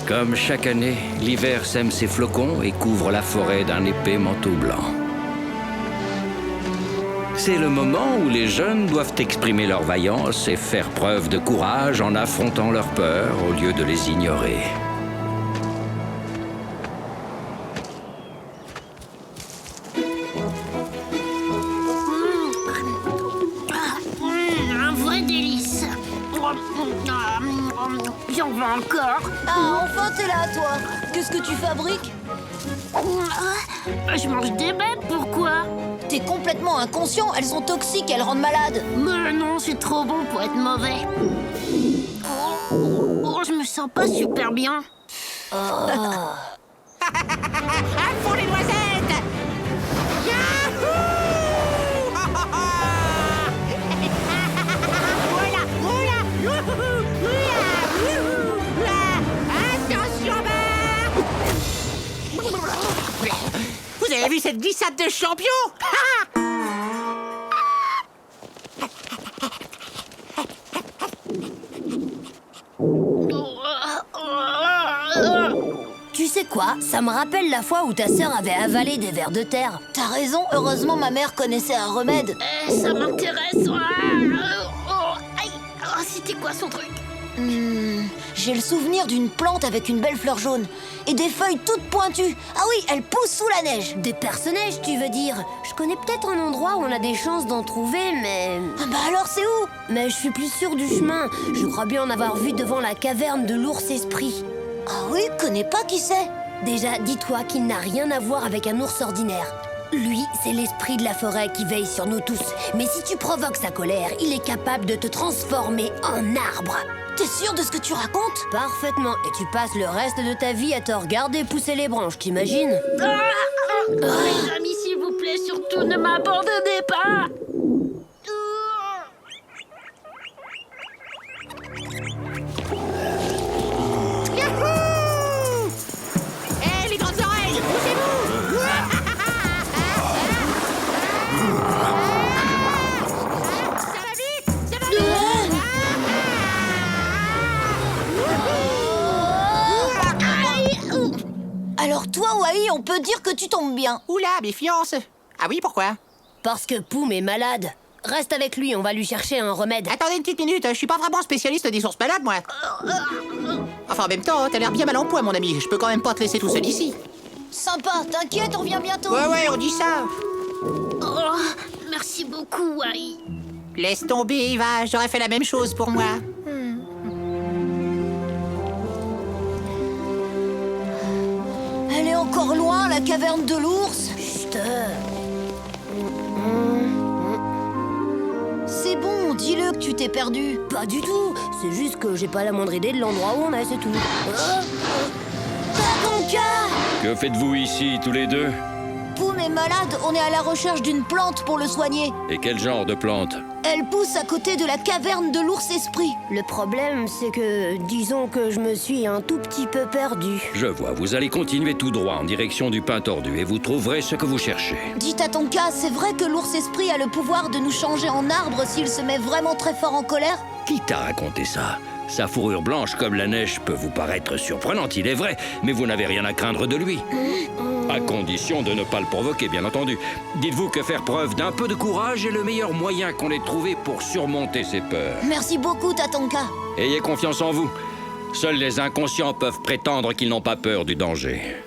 Comme chaque année, l'hiver sème ses flocons et couvre la forêt d'un épais manteau blanc. C'est le moment où les jeunes doivent exprimer leur vaillance et faire preuve de courage en affrontant leurs peurs au lieu de les ignorer. Un vrai délice. J'en veux encore. Ah, enfin t'es là, toi. Qu'est-ce que tu fabriques? Je mange des bêtes, pourquoi? T'es complètement inconscient, elles sont toxiques, elles rendent malade. Mais non, c'est trop bon pour être mauvais. Oh, je me sens pas super bien. À fond les noisettes! Yahoo! Voilà, voilà! Youhou! Oula! Youhou! Oula! Attention, barre! Vous avez vu cette glissade de champion? Tu sais quoi? Ça me rappelle la fois où ta sœur avait avalé des vers de terre. T'as raison, heureusement ma mère connaissait un remède. Ça m'intéresse. Aïe. Oh, c'était quoi son truc? J'ai le souvenir d'une plante avec une belle fleur jaune et des feuilles toutes pointues. Ah oui, elle pousse sous la neige. Des personnages, tu veux dire? Je connais peut-être un endroit où on a des chances d'en trouver, mais... Ah bah alors c'est où? Mais je suis plus sûre du chemin. Je crois bien en avoir vu devant la caverne de l'ours esprit. Ah oui, connais pas qui c'est? Déjà, dis-toi qu'il n'a rien à voir avec un ours ordinaire. Lui, c'est l'esprit de la forêt qui veille sur nous tous. Mais si tu provoques sa colère, il est capable de te transformer en arbre. T'es sûr de ce que tu racontes? Parfaitement. Et tu passes le reste de ta vie à te regarder pousser les branches, t'imagines? Mes amis, s'il vous plaît, surtout ne m'abandonnez pas. Yahoo! Eh, les grandes oreilles, bougez-vous! Ça va vite! Ça va vite! Alors toi, Wai, on peut dire que tu tombes bien. Oula, méfiance! Ah oui, pourquoi? Parce que Poum est malade. Reste avec lui, on va lui chercher un remède. Attendez une petite minute, je suis pas vraiment spécialiste des ours malades, moi. Enfin, en même temps, t'as l'air bien mal en point, mon ami. Je peux quand même pas te laisser tout seul ici. Sympa, t'inquiète, on revient bientôt. Ouais, on dit ça. Oh, merci beaucoup, Wai. Laisse tomber, Eva, j'aurais fait la même chose pour moi. Elle est encore loin, la caverne de l'ours. Chut. C'est bon, dis-le que tu t'es perdu. Pas du tout, c'est juste que j'ai pas la moindre idée de l'endroit où on est, c'est tout. Tatonka! Que faites-vous ici, tous les deux? Poum est malade, on est à la recherche d'une plante pour le soigner. Et quel genre de plante? Elle pousse à côté de la caverne de l'ours esprit. Le problème, c'est que, disons que je me suis un tout petit peu perdu. Je vois, vous allez continuer tout droit en direction du pin tordu et vous trouverez ce que vous cherchez. Dis Tatonka, c'est vrai que l'ours esprit a le pouvoir de nous changer en arbre s'il se met vraiment très fort en colère? Qui t'a raconté ça? Sa fourrure blanche comme la neige peut vous paraître surprenante, il est vrai, mais vous n'avez rien à craindre de lui. À condition de ne pas le provoquer, bien entendu. Dites-vous que faire preuve d'un peu de courage est le meilleur moyen qu'on ait trouvé pour surmonter ses peurs. Merci beaucoup, Tatonka. Ayez confiance en vous. Seuls les inconscients peuvent prétendre qu'ils n'ont pas peur du danger.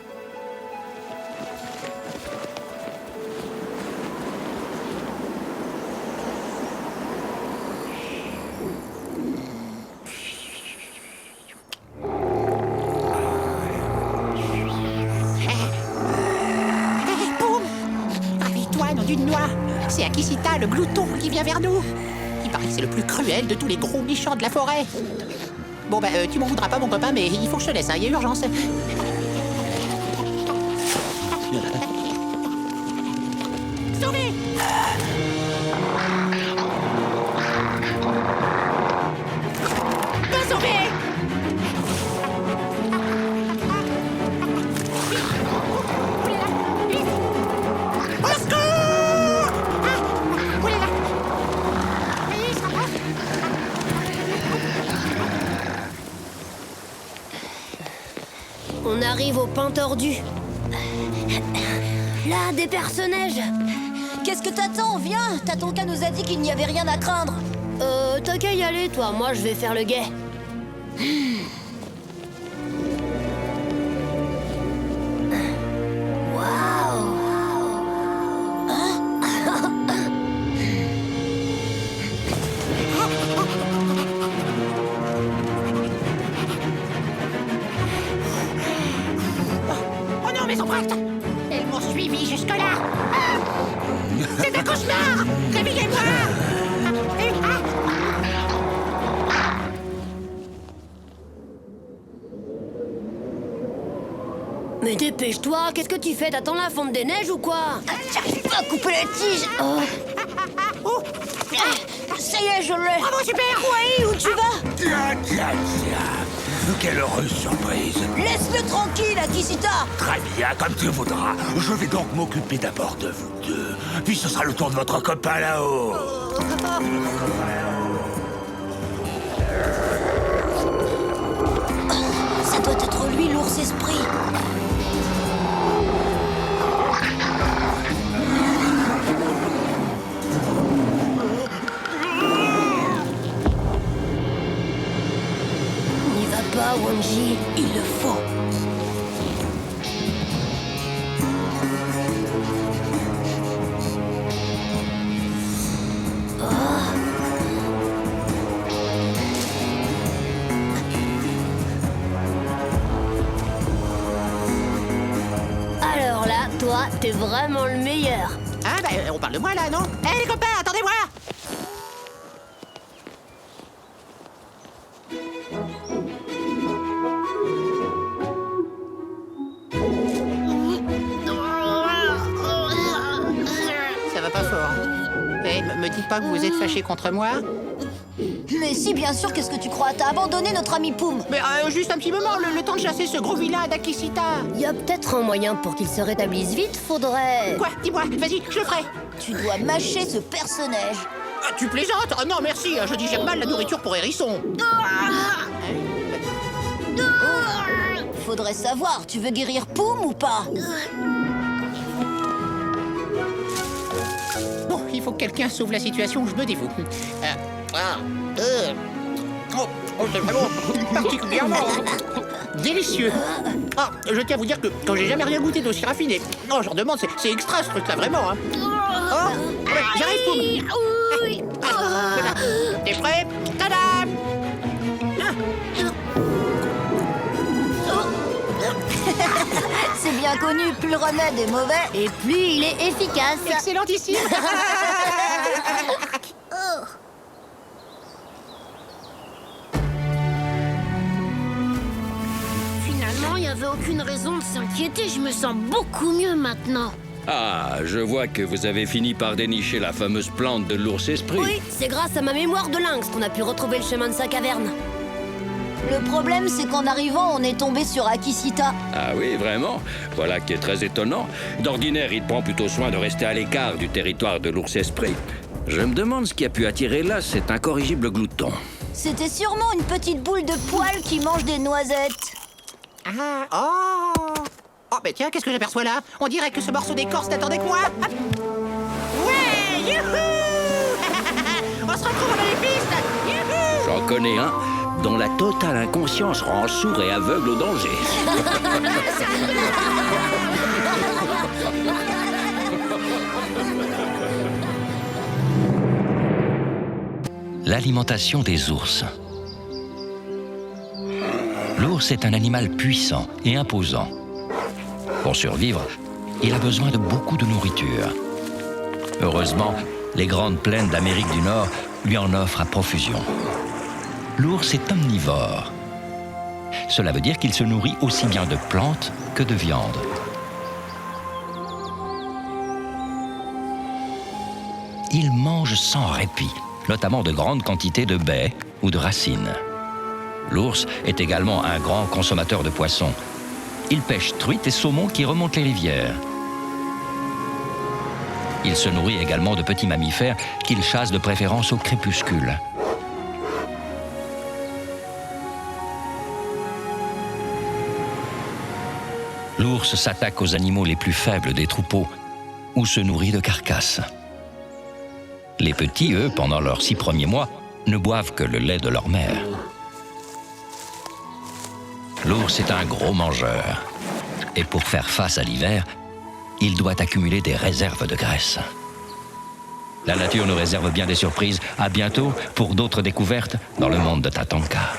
D'une noix. C'est Akisita, le glouton, qui vient vers nous. Il paraît que c'est le plus cruel de tous les gros méchants de la forêt. Bon, tu m'en voudras pas, mon copain, mais il faut que je te laisse, hein, il y a urgence. Sauvez! Pas sauvé! On arrive au pain tordu. Là, des personnages. Qu'est-ce que t'attends? Viens, Tatonka nous a dit qu'il n'y avait rien à craindre. T'as qu'à y aller, toi. Moi, je vais faire le guet. Oh non, Maison Bracte! Elles m'ont suivi jusque-là! C'est un cauchemar! Réveillez-moi! Mais dépêche-toi, qu'est-ce que tu fais? T'attends la fonte des neiges ou quoi? J'arrive pas à couper la tige. Oh! Ça y est, je l'ai. Bravo, super! Oui, où tu vas? Tiens. Quelle heureuse surprise. Laisse-le tranquille, Akishita. Très bien, comme tu voudras. Je vais donc m'occuper d'abord de vous deux. Puis ce sera le tour de votre copain là-haut. Ça doit être lui, l'ours esprit. N'y va pas, Wanji, il le faut. Alors là, toi, t'es vraiment le meilleur. Ah, bah, on parle de moi, là, non? Hé, les copains, attendez-moi! Ça va pas fort. Eh, me dites pas que vous êtes fâchés contre moi? Mais si, bien sûr, qu'est-ce que tu crois? T'as abandonné notre ami Poum. Mais juste un petit moment, le temps de chasser ce gros vilain d'Akishita. Y a peut-être un moyen pour qu'il se rétablisse vite, faudrait... Quoi? Dis-moi, vas-y, je le ferai. Tu dois mâcher ce personnage. Ah, tu plaisantes? Oh non, merci, je digère mal la nourriture pour hérisson. Faudrait savoir, tu veux guérir Poum ou pas? Bon, il faut que quelqu'un sauve la situation, je me dévoue. C'est vraiment particulièrement délicieux. Ah, je tiens à vous dire que quand j'ai jamais rien goûté d'aussi raffiné. Non, j'en demande, c'est extra ce truc-là, vraiment. Hein. Oh, ouais, j'arrive, Poum. Voilà. T'es prêt? Tadam! C'est bien connu, plus le remède est mauvais, et plus il est efficace. Excellentissime! Finalement, il n'y avait aucune raison de s'inquiéter. Je me sens beaucoup mieux maintenant. Ah, je vois que vous avez fini par dénicher la fameuse plante de l'ours esprit. Oui, c'est grâce à ma mémoire de lynx qu'on a pu retrouver le chemin de sa caverne. Le problème, c'est qu'en arrivant, on est tombé sur Akishita. Ah oui, vraiment? Voilà qui est très étonnant. D'ordinaire, il prend plutôt soin de rester à l'écart du territoire de l'ours esprit. Je me demande ce qui a pu attirer là cet incorrigible glouton. C'était sûrement une petite boule de poils qui mange des noisettes. Ah, oh! Oh, mais tiens, qu'est-ce que j'aperçois là? On dirait que ce morceau d'écorce n'attendait que moi. Hop. Ouais, youhou! On se retrouve dans les pistes. Youhou! J'en connais un dont la totale inconscience rend sourd et aveugle au danger. L'alimentation des ours. L'ours est un animal puissant et imposant. Pour survivre, il a besoin de beaucoup de nourriture. Heureusement, les grandes plaines d'Amérique du Nord lui en offrent à profusion. L'ours est omnivore. Cela veut dire qu'il se nourrit aussi bien de plantes que de viande. Il mange sans répit, notamment de grandes quantités de baies ou de racines. L'ours est également un grand consommateur de poissons. Il pêche truites et saumons qui remontent les rivières. Il se nourrit également de petits mammifères qu'il chasse de préférence au crépuscule. L'ours s'attaque aux animaux les plus faibles des troupeaux ou se nourrit de carcasses. Les petits, eux, pendant leurs 6 premiers mois, ne boivent que le lait de leur mère. L'ours est un gros mangeur. Et pour faire face à l'hiver, il doit accumuler des réserves de graisse. La nature nous réserve bien des surprises. À bientôt pour d'autres découvertes dans le monde de Tatanka.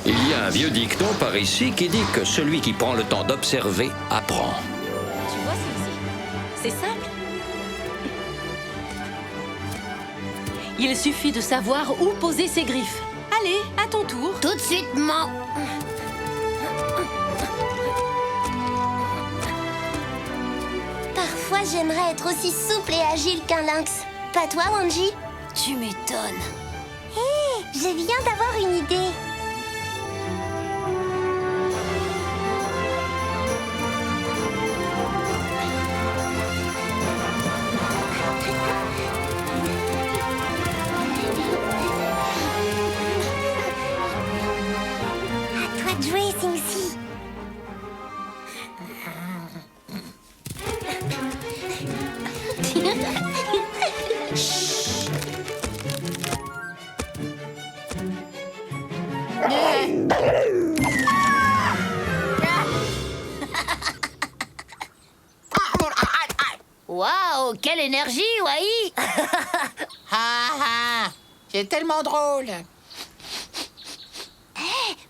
Il y a un vieux dicton par ici qui dit que celui qui prend le temps d'observer apprend. Tu vois celle-ci? C'est simple. Il suffit de savoir où poser ses griffes. Allez, à ton tour. Tout de suite, maman. Parfois, j'aimerais être aussi souple et agile qu'un lynx. Pas toi, Wanji? Tu m'étonnes. Hé, je viens d'avoir une idée. À toi de jouer, Sing-Si. Waouh, quelle énergie, Wai! Ah, c'est tellement drôle.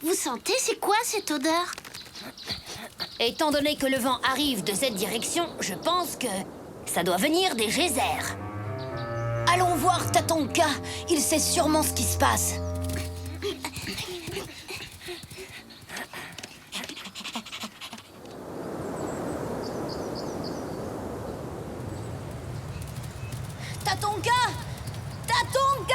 Vous sentez, c'est quoi cette odeur? Étant donné que le vent arrive de cette direction, je pense que ça doit venir des geysers. Allons voir Tatanka. Il sait sûrement ce qui se passe. Tatanka! Tatanka!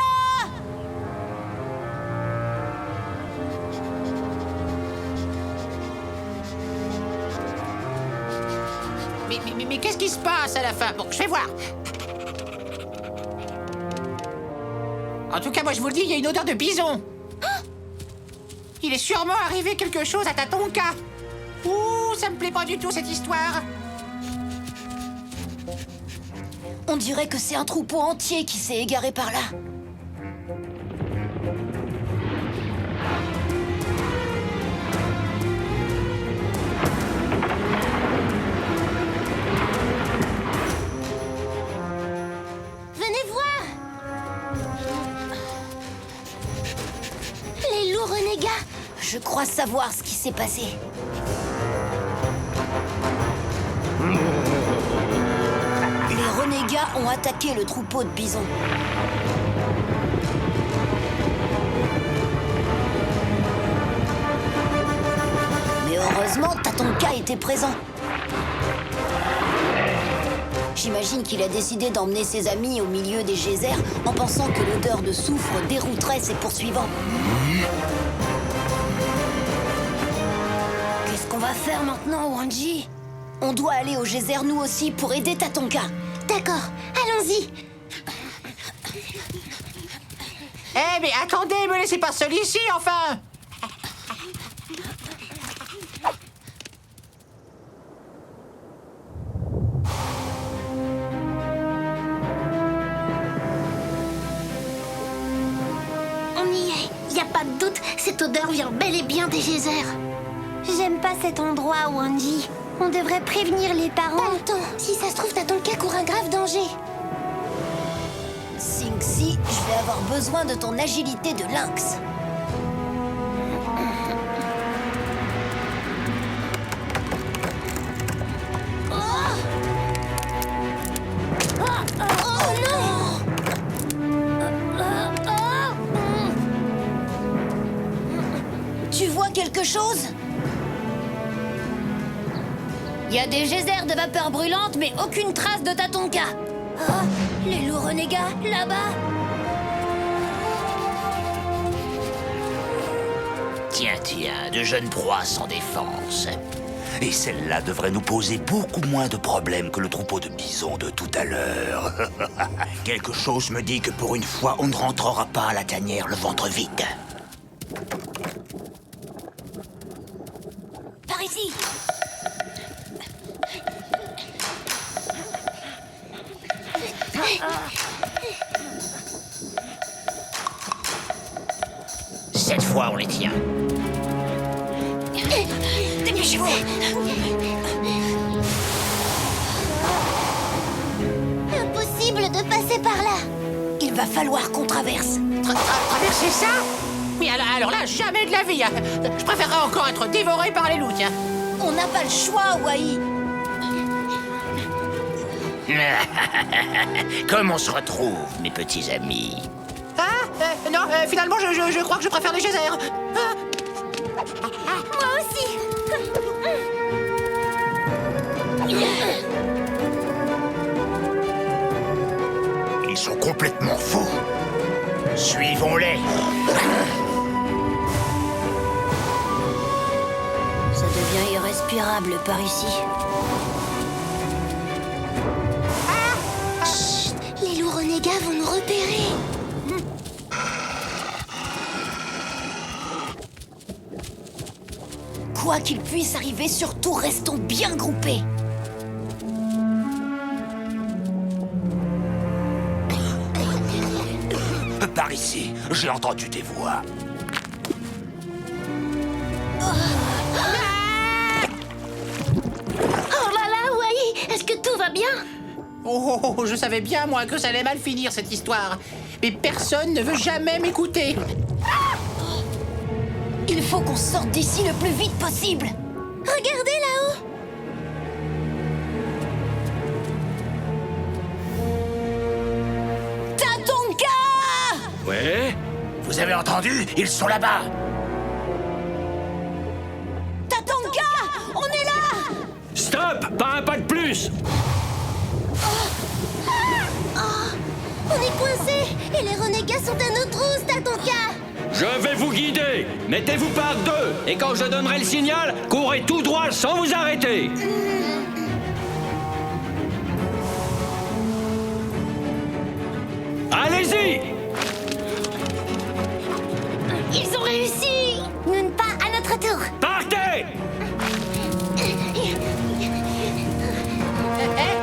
Mais qu'est-ce qui se passe à la fin? Bon, je vais voir. En tout cas, moi, je vous le dis, il y a une odeur de bison. Il est sûrement arrivé quelque chose à Tatanka. Ouh, ça me plaît pas du tout, cette histoire. On dirait que c'est un troupeau entier qui s'est égaré par là. Venez voir! Les loups renégats! Je crois savoir ce qui s'est passé. Les renégats ont attaqué le troupeau de bisons. Mais heureusement, Tatanka était présent. J'imagine qu'il a décidé d'emmener ses amis au milieu des geysers en pensant que l'odeur de soufre dérouterait ses poursuivants. Qu'est-ce qu'on va faire maintenant, Wanji? On doit aller au geyser nous aussi pour aider Tatanka. D'accord, allons-y! Eh, mais attendez, me laissez pas seul ici, enfin! On y est, y a pas de doute, cette odeur vient bel et bien des geysers. J'aime pas cet endroit, Wanji. On devrait prévenir les parents. Pas le temps. Si ça se trouve, Tatanka court un grave danger. Sing-Si, je vais avoir besoin de ton agilité de lynx. Oh non! Tu vois quelque chose? Il y a des geysers de vapeur brûlante, mais aucune trace de Tatanka. Ah, les loups renégats, là-bas. Tiens, de jeunes proies sans défense. Et celle-là devrait nous poser beaucoup moins de problèmes que le troupeau de bisons de tout à l'heure. Quelque chose me dit que pour une fois, on ne rentrera pas à la tanière le ventre vide. Par ici. Cette fois, on les tient. Dépêchez-vous. Impossible de passer par là. Il va falloir qu'on traverse. Traverser ça? Mais alors là, jamais de la vie. Hein. Je préférerais encore être dévoré par les loups, tiens. On n'a pas le choix, Wai. Comme on se retrouve, mes petits amis? Non, finalement, je crois que je préfère les geysers. Moi aussi. Ils sont complètement fous. Suivons-les. Ça devient irrespirable par ici. Chut, les loups renégats vont nous repérer. Quoi qu'il puisse arriver, surtout restons bien groupés. Par ici, j'ai entendu des voix. Oh là là, Wai, est-ce que tout va bien? Oh, je savais bien, moi, que ça allait mal finir, cette histoire. Mais personne ne veut jamais m'écouter. Il faut qu'on sorte d'ici le plus vite possible. Regardez là-haut. Tatonka! Ouais? Vous avez entendu? Ils sont là-bas. Tatonka! On est là! Stop! Pas un pas de plus! On est coincés et les renégats sont à nos trousses, Tatonka. Je vais vous guider! Mettez-vous par deux! Et quand je donnerai le signal, courez tout droit sans vous arrêter! Allez-y! Ils ont réussi! Nous pas à notre tour. Partez!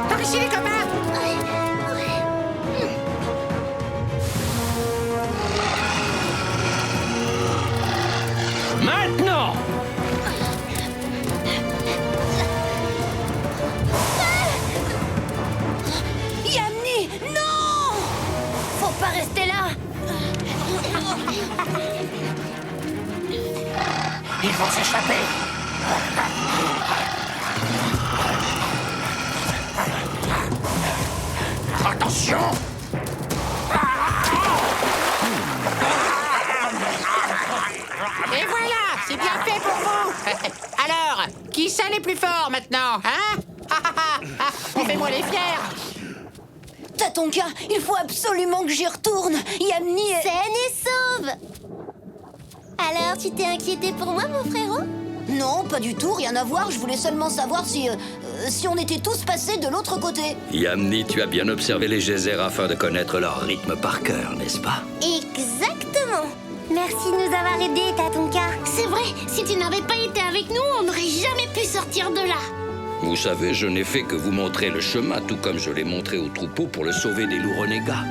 Par ici, les copains! Maintenant! Yamni, non! Faut pas rester là! Ils vont s'échapper. Attention! Et voilà, c'est bien fait pour vous. Alors, qui ça les plus forts maintenant, hein? On fait moi les fiers. Tatonka, il faut absolument que j'y retourne. Yamni est... Saine et sauve. Alors, tu t'es inquiété pour moi, mon frérot? Non, pas du tout, rien à voir. Je voulais seulement savoir si on était tous passés de l'autre côté. Yamni, tu as bien observé les geysers afin de connaître leur rythme par cœur, n'est-ce pas? Exactement. Merci de nous avoir aidés, Tatonka. C'est vrai, si tu n'avais pas été avec nous, on n'aurait jamais pu sortir de là. Vous savez, je n'ai fait que vous montrer le chemin, tout comme je l'ai montré au troupeau pour le sauver des loups renégats.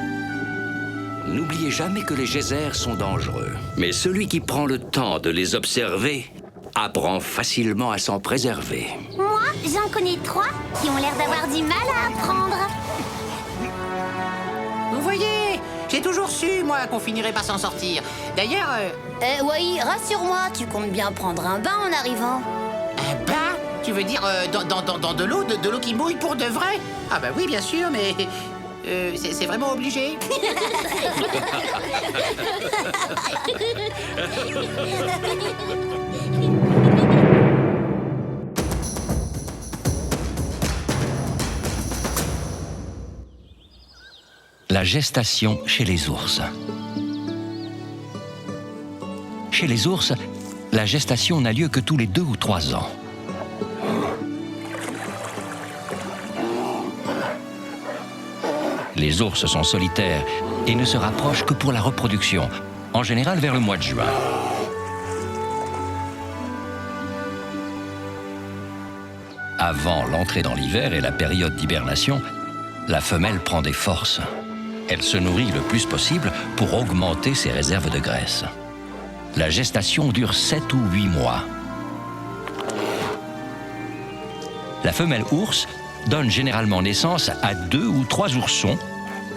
N'oubliez jamais que les geysers sont dangereux. Mais celui qui prend le temps de les observer apprend facilement à s'en préserver. Moi, j'en connais 3 qui ont l'air d'avoir du mal à apprendre. Vous voyez, j'ai toujours su, moi, qu'on finirait par s'en sortir. D'ailleurs, Wai, rassure-moi, tu comptes bien prendre un bain en arrivant. un bain? Tu veux dire dans de l'eau qui mouille pour de vrai? Ah bah oui, bien sûr, mais c'est vraiment obligé. La gestation chez les ours. Chez les ours, la gestation n'a lieu que tous les 2 ou 3 ans. Les ours sont solitaires et ne se rapprochent que pour la reproduction, en général vers le mois de juin. Avant l'entrée dans l'hiver et la période d'hibernation, la femelle prend des forces. Elle se nourrit le plus possible pour augmenter ses réserves de graisse. La gestation dure 7 ou 8 mois. La femelle ours donne généralement naissance à 2 ou 3 oursons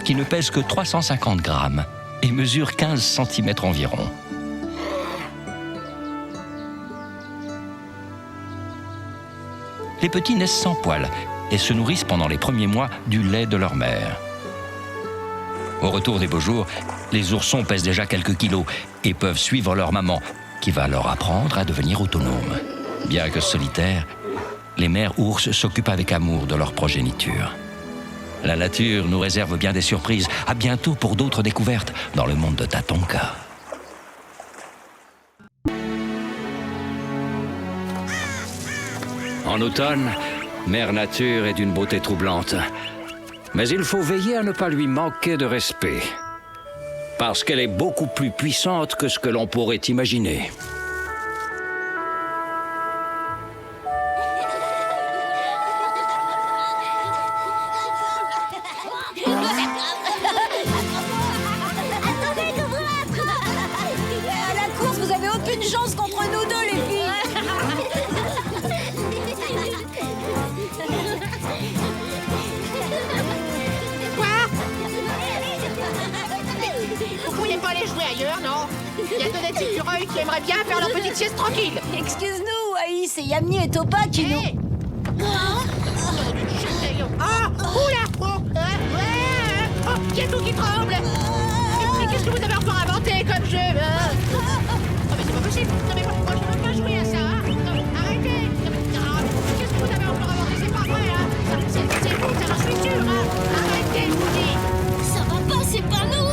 qui ne pèsent que 350 grammes et mesurent 15 cm environ. Les petits naissent sans poils et se nourrissent pendant les premiers mois du lait de leur mère. Au retour des beaux jours, les oursons pèsent déjà quelques kilos et peuvent suivre leur maman, qui va leur apprendre à devenir autonomes. Bien que solitaires, les mères ours s'occupent avec amour de leur progéniture. La nature nous réserve bien des surprises. À bientôt pour d'autres découvertes dans le monde de Tatonka. En automne, Mère Nature est d'une beauté troublante. Mais il faut veiller à ne pas lui manquer de respect. Parce qu'elle est beaucoup plus puissante que ce que l'on pourrait imaginer. À la course, vous avez aucune chance contre nous deux, les filles. Vous pourriez pas aller jouer ailleurs, non? Il y a deux des écureuils qui aimeraient bien faire leur petite sieste tranquille. Excuse-nous, Aïe, c'est Yamni et Topa qui nous... Hey. Ah! Oula! Oh, il y a tout qui tremble! Mais qu'est-ce que vous avez encore inventé comme jeu? Oh, mais c'est pas possible! Non, mais moi, je ne veux pas jouer à ça, hein! Non, arrêtez! Non, mais, qu'est-ce que vous avez encore inventé? C'est pas vrai, hein! C'est vous, ça j'en suis sûr, hein! Arrêtez, je vous dis! Ça va pas, c'est pas nous.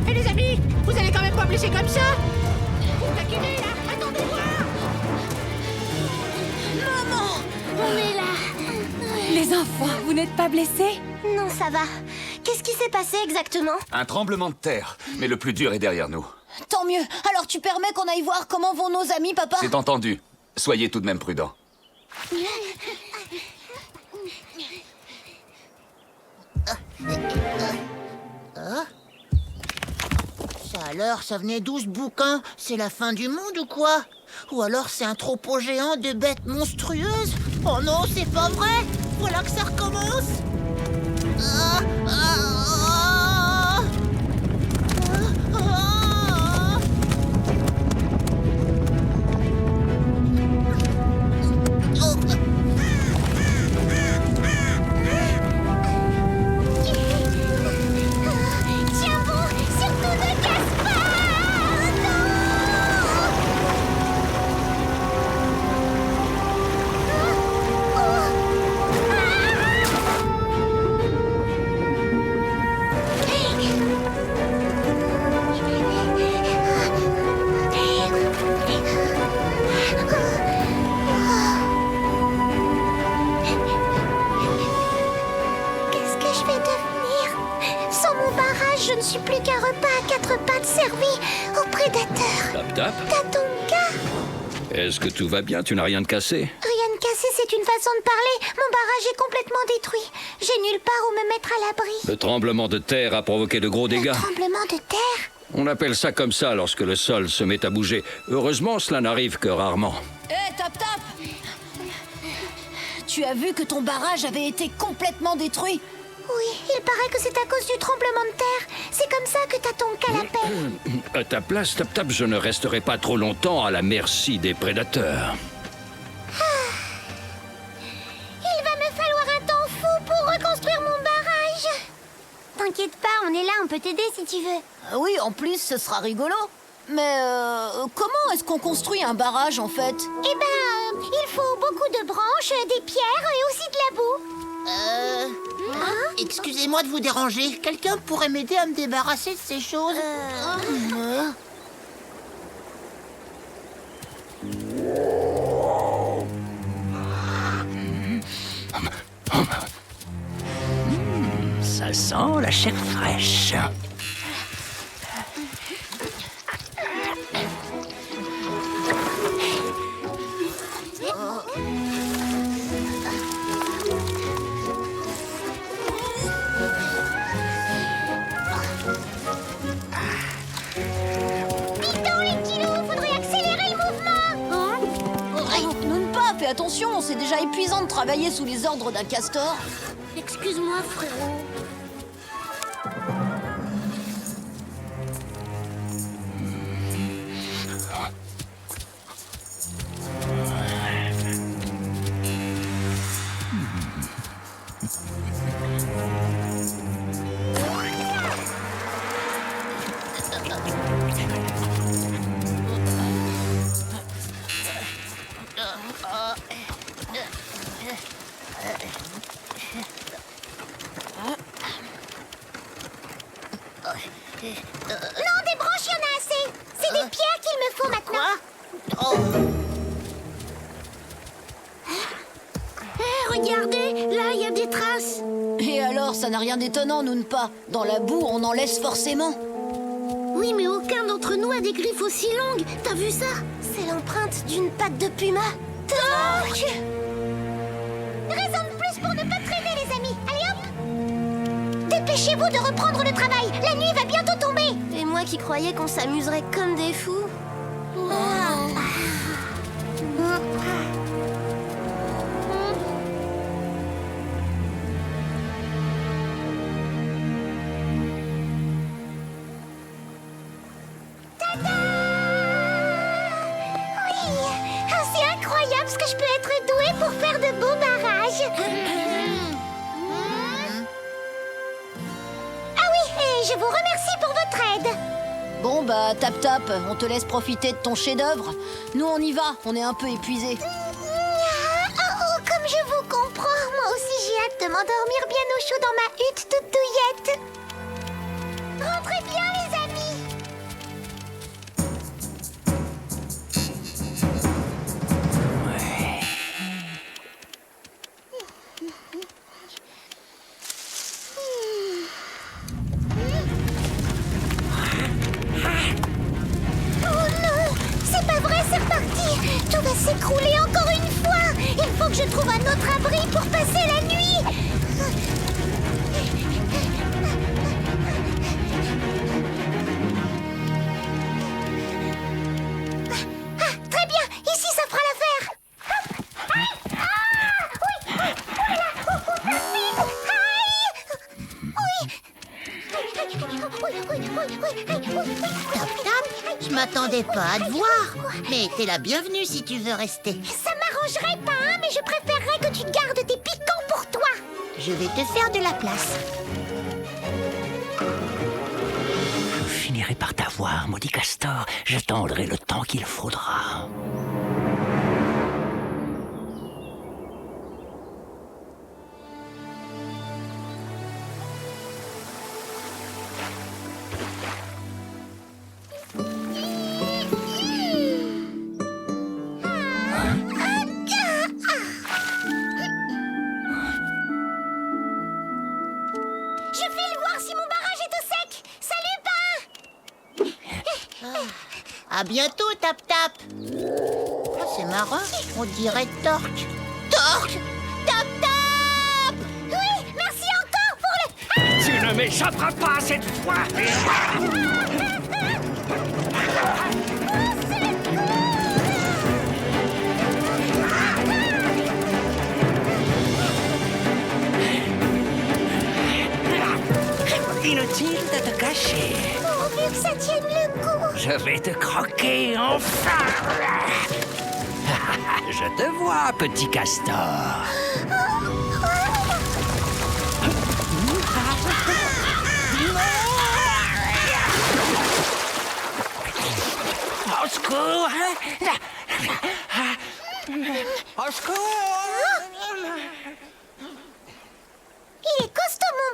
Et les amis, vous allez quand même pas me laisser comme ça? Vous taquinez, là? Attendez voir! On est là. Les enfants, vous n'êtes pas blessés? Non, ça va. Qu'est-ce qui s'est passé exactement? Un tremblement de terre, mais le plus dur est derrière nous. Tant mieux. Alors tu permets qu'on aille voir comment vont nos amis, papa? C'est entendu. Soyez tout de même prudents. Ça alors, ça venait d'où ce bouquin? C'est la fin du monde ou quoi? Ou alors c'est un troupeau géant de bêtes monstrueuses? Oh non, c'est pas vrai! Voilà que ça recommence! Ah, ah, ah, ah, ah. Tiens bon, surtout ne casse pas! Qu'est-ce que je vais devenir? Sans mon barrage, je ne suis plus qu'un repas à 4 pattes servi aux prédateurs. Tap tap. Tatonka! Est-ce que tout va bien? Tu n'as rien de cassé? Rien de cassé, c'est une façon de parler. Mon barrage est complètement détruit. J'ai nulle part où me mettre à l'abri. Le tremblement de terre a provoqué de gros dégâts. Tremblement de terre? On appelle ça comme ça lorsque le sol se met à bouger. Heureusement, cela n'arrive que rarement. Hé, Tap Tap! Tu as vu que ton barrage avait été complètement détruit? Oui, il paraît que c'est à cause du tremblement de terre. C'est comme ça que Tatonka l'appelle. À ta place, Tap Tap, je ne resterai pas trop longtemps à la merci des prédateurs. Il va me falloir un temps fou pour reconstruire mon barrage. T'inquiète pas, on est là, on peut t'aider si tu veux. Oui, en plus, ce sera rigolo. Mais comment est-ce qu'on construit un barrage, en fait? Eh ben, il faut beaucoup de branches, des pierres et aussi de la boue. Hein? Excusez-moi de vous déranger. Quelqu'un pourrait m'aider à me débarrasser de ces choses? Ça sent la chair fraîche. Fais attention, c'est déjà épuisant de travailler sous les ordres d'un castor. Excuse-moi, frérot. Non, des branches, il y en a assez. C'est des pierres qu'il me faut maintenant. Regardez, là, il y a des traces. Et alors, ça n'a rien d'étonnant, Noonpa. Dans la boue, on en laisse forcément. Oui, mais aucun d'entre nous a des griffes aussi longues. T'as vu ça? C'est l'empreinte d'une patte de puma. Torque! Raison de plus pour ne pas traîner, les amis. Allez, hop! Dépêchez-vous de reprendre le travail. La nuit va bientôt tomber. Et moi qui croyais qu'on s'amuserait comme des fous. Je vous remercie pour votre aide. Bon bah, Tap, on te laisse profiter de ton chef-d'œuvre. Nous, on y va, on est un peu épuisés. Comme je vous comprends. Moi aussi, j'ai hâte de m'endormir bien au chaud dans ma hutte toute douillette. Rentrez bien, les amis. Tout va s'écrouler encore une fois. Il faut que je trouve un autre abri pour passer la nuit. Très bien, ici ça fera l'affaire. Je m'attendais pas à te voir. Mais t'es la bienvenue si tu veux rester. Ça m'arrangerait pas, hein, mais je préférerais que tu gardes tes piquants pour toi. Je vais te faire de la place. Je finirai par t'avoir, maudit castor. Je tendrai le temps qu'il faudra. À bientôt, Tap. Oh, c'est marrant, on dirait Torque. Torque! Tap! Oui, merci encore pour le... Tu ne m'échapperas pas cette fois! Inutile de te cacher. Pourvu que ça tienne le coup. Je vais te croquer enfin. Je te vois, petit castor. Au secours! Au secours! Il est costaud, mon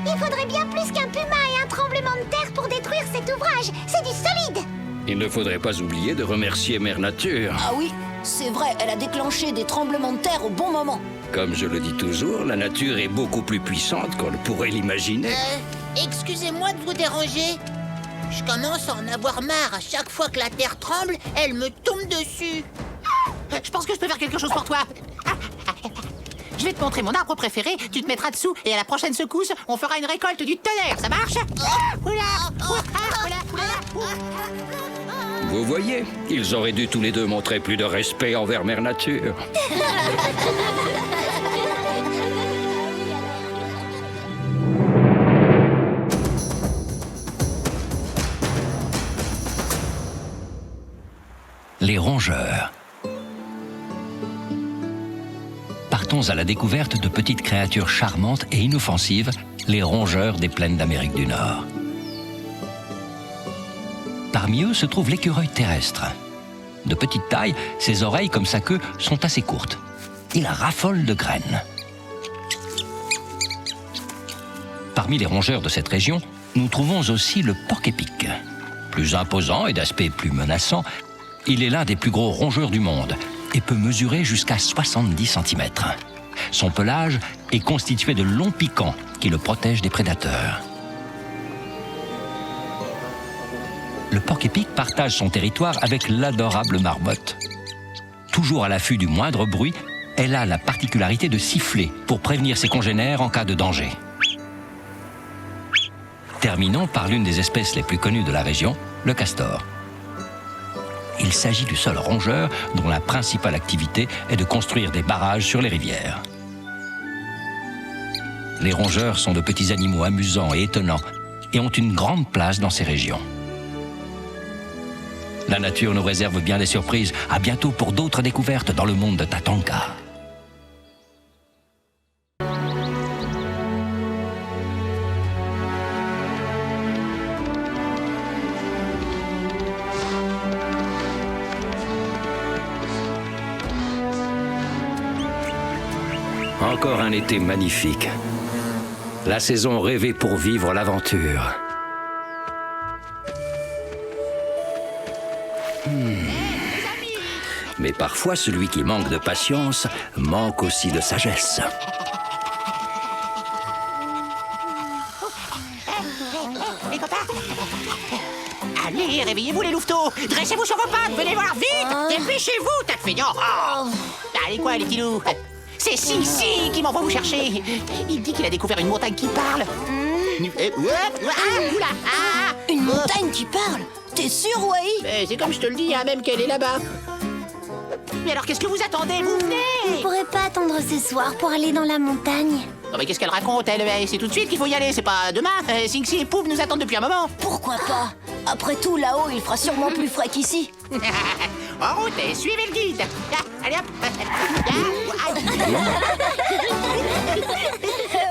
Il faudrait bien plus qu'un puma et un tremblement de terre pour détruire cet ouvrage. C'est du solide. Il ne faudrait pas oublier de remercier Mère Nature. Ah oui, c'est vrai, elle a déclenché des tremblements de terre au bon moment. Comme je le dis toujours, la nature est beaucoup plus puissante qu'on ne pourrait l'imaginer. Excusez-moi de vous déranger. Je commence à en avoir marre. À chaque fois que la terre tremble, elle me tombe dessus. Je pense que je peux faire quelque chose pour toi. Je vais te montrer mon arbre préféré, tu te mettras dessous et à la prochaine secousse, on fera une récolte du tonnerre, ça marche? Vous voyez, ils auraient dû tous les deux montrer plus de respect envers Mère Nature. Les rongeurs. Partons à la découverte de petites créatures charmantes et inoffensives, les rongeurs des plaines d'Amérique du Nord. Parmi eux se trouve l'écureuil terrestre. De petite taille, ses oreilles comme sa queue sont assez courtes. Il raffole de graines. Parmi les rongeurs de cette région, nous trouvons aussi le porc-épic. Plus imposant et d'aspect plus menaçant, il est l'un des plus gros rongeurs du monde et peut mesurer jusqu'à 70 cm. Son pelage est constitué de longs piquants qui le protègent des prédateurs. Le porc-épic partage son territoire avec l'adorable marmotte. Toujours à l'affût du moindre bruit, elle a la particularité de siffler pour prévenir ses congénères en cas de danger. Terminons par l'une des espèces les plus connues de la région, le castor. Il s'agit du seul rongeur dont la principale activité est de construire des barrages sur les rivières. Les rongeurs sont de petits animaux amusants et étonnants et ont une grande place dans ces régions. La nature nous réserve bien des surprises. À bientôt pour d'autres découvertes dans le monde de Tatanka. Encore un été magnifique. La saison rêvée pour vivre l'aventure. Mais parfois, celui qui manque de patience manque aussi de sagesse. Les copains, allez, réveillez-vous les louveteaux. Dressez-vous sur vos pattes, venez voir vite. Dépêchez-vous, tas de feignants. Allez quoi, les petits loups? C'est Sing-Si qui m'envoie vous chercher. Il dit qu'il a découvert une montagne qui parle. Une montagne qui parle? T'es sûr, Wai? C'est comme je te le dis, hein, même qu'elle est là-bas. Mais alors, qu'est-ce que vous attendez? Vous venez! On pourrait pas attendre ce soir pour aller dans la montagne. Non mais qu'est-ce qu'elle raconte, elle? C'est tout de suite qu'il faut y aller, c'est pas demain. Sing-Si et Pouf nous attendent depuis un moment. Pourquoi pas? Après tout, là-haut, il fera sûrement plus frais qu'ici. En route, et suivez le guide. Allez hop.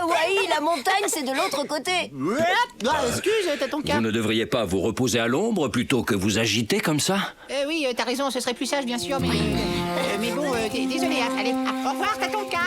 Wai, la montagne, c'est de l'autre côté. Excuse, t'as ton cas. Vous ne devriez pas vous reposer à l'ombre plutôt que vous agiter comme ça? Oui, t'as raison, ce serait plus sage, bien sûr, mais bon, désolé, hein. Allez, au revoir, t'as ton cas.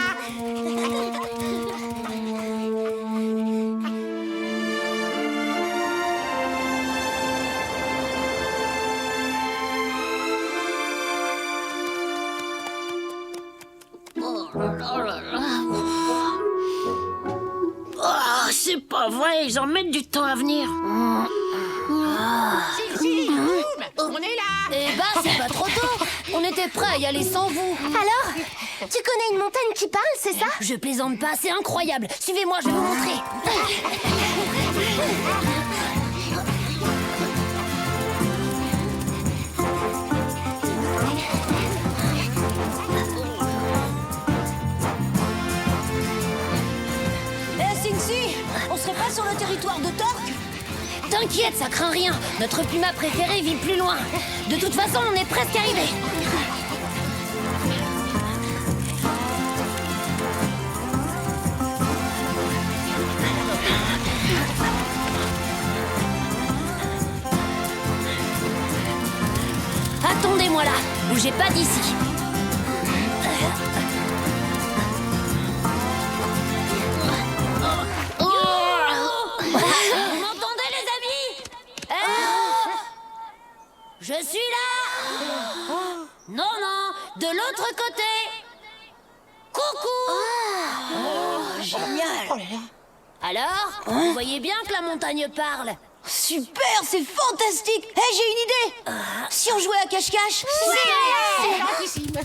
Oh, c'est pas vrai, ils en mettent du temps à venir. Si, boum, on est là. Eh ben, c'est pas trop tôt. On était prêts à y aller sans vous. Alors, tu connais une montagne qui parle, c'est ça? Je plaisante pas, c'est incroyable. Suivez-moi, je vais vous montrer. Sing-Si, on serait pas sur le territoire de Torque? T'inquiète, ça craint rien. Notre puma préféré vit plus loin. De toute façon, on est presque arrivé. Attendez-moi là, bougez pas d'ici. Je suis là. Non, non, de l'autre côté. Coucou. Génial. Oh là là. Alors, vous voyez bien que la montagne parle. Super, c'est fantastique. Hé, j'ai une idée. Si on jouait à cache-cache. C'est gentissime.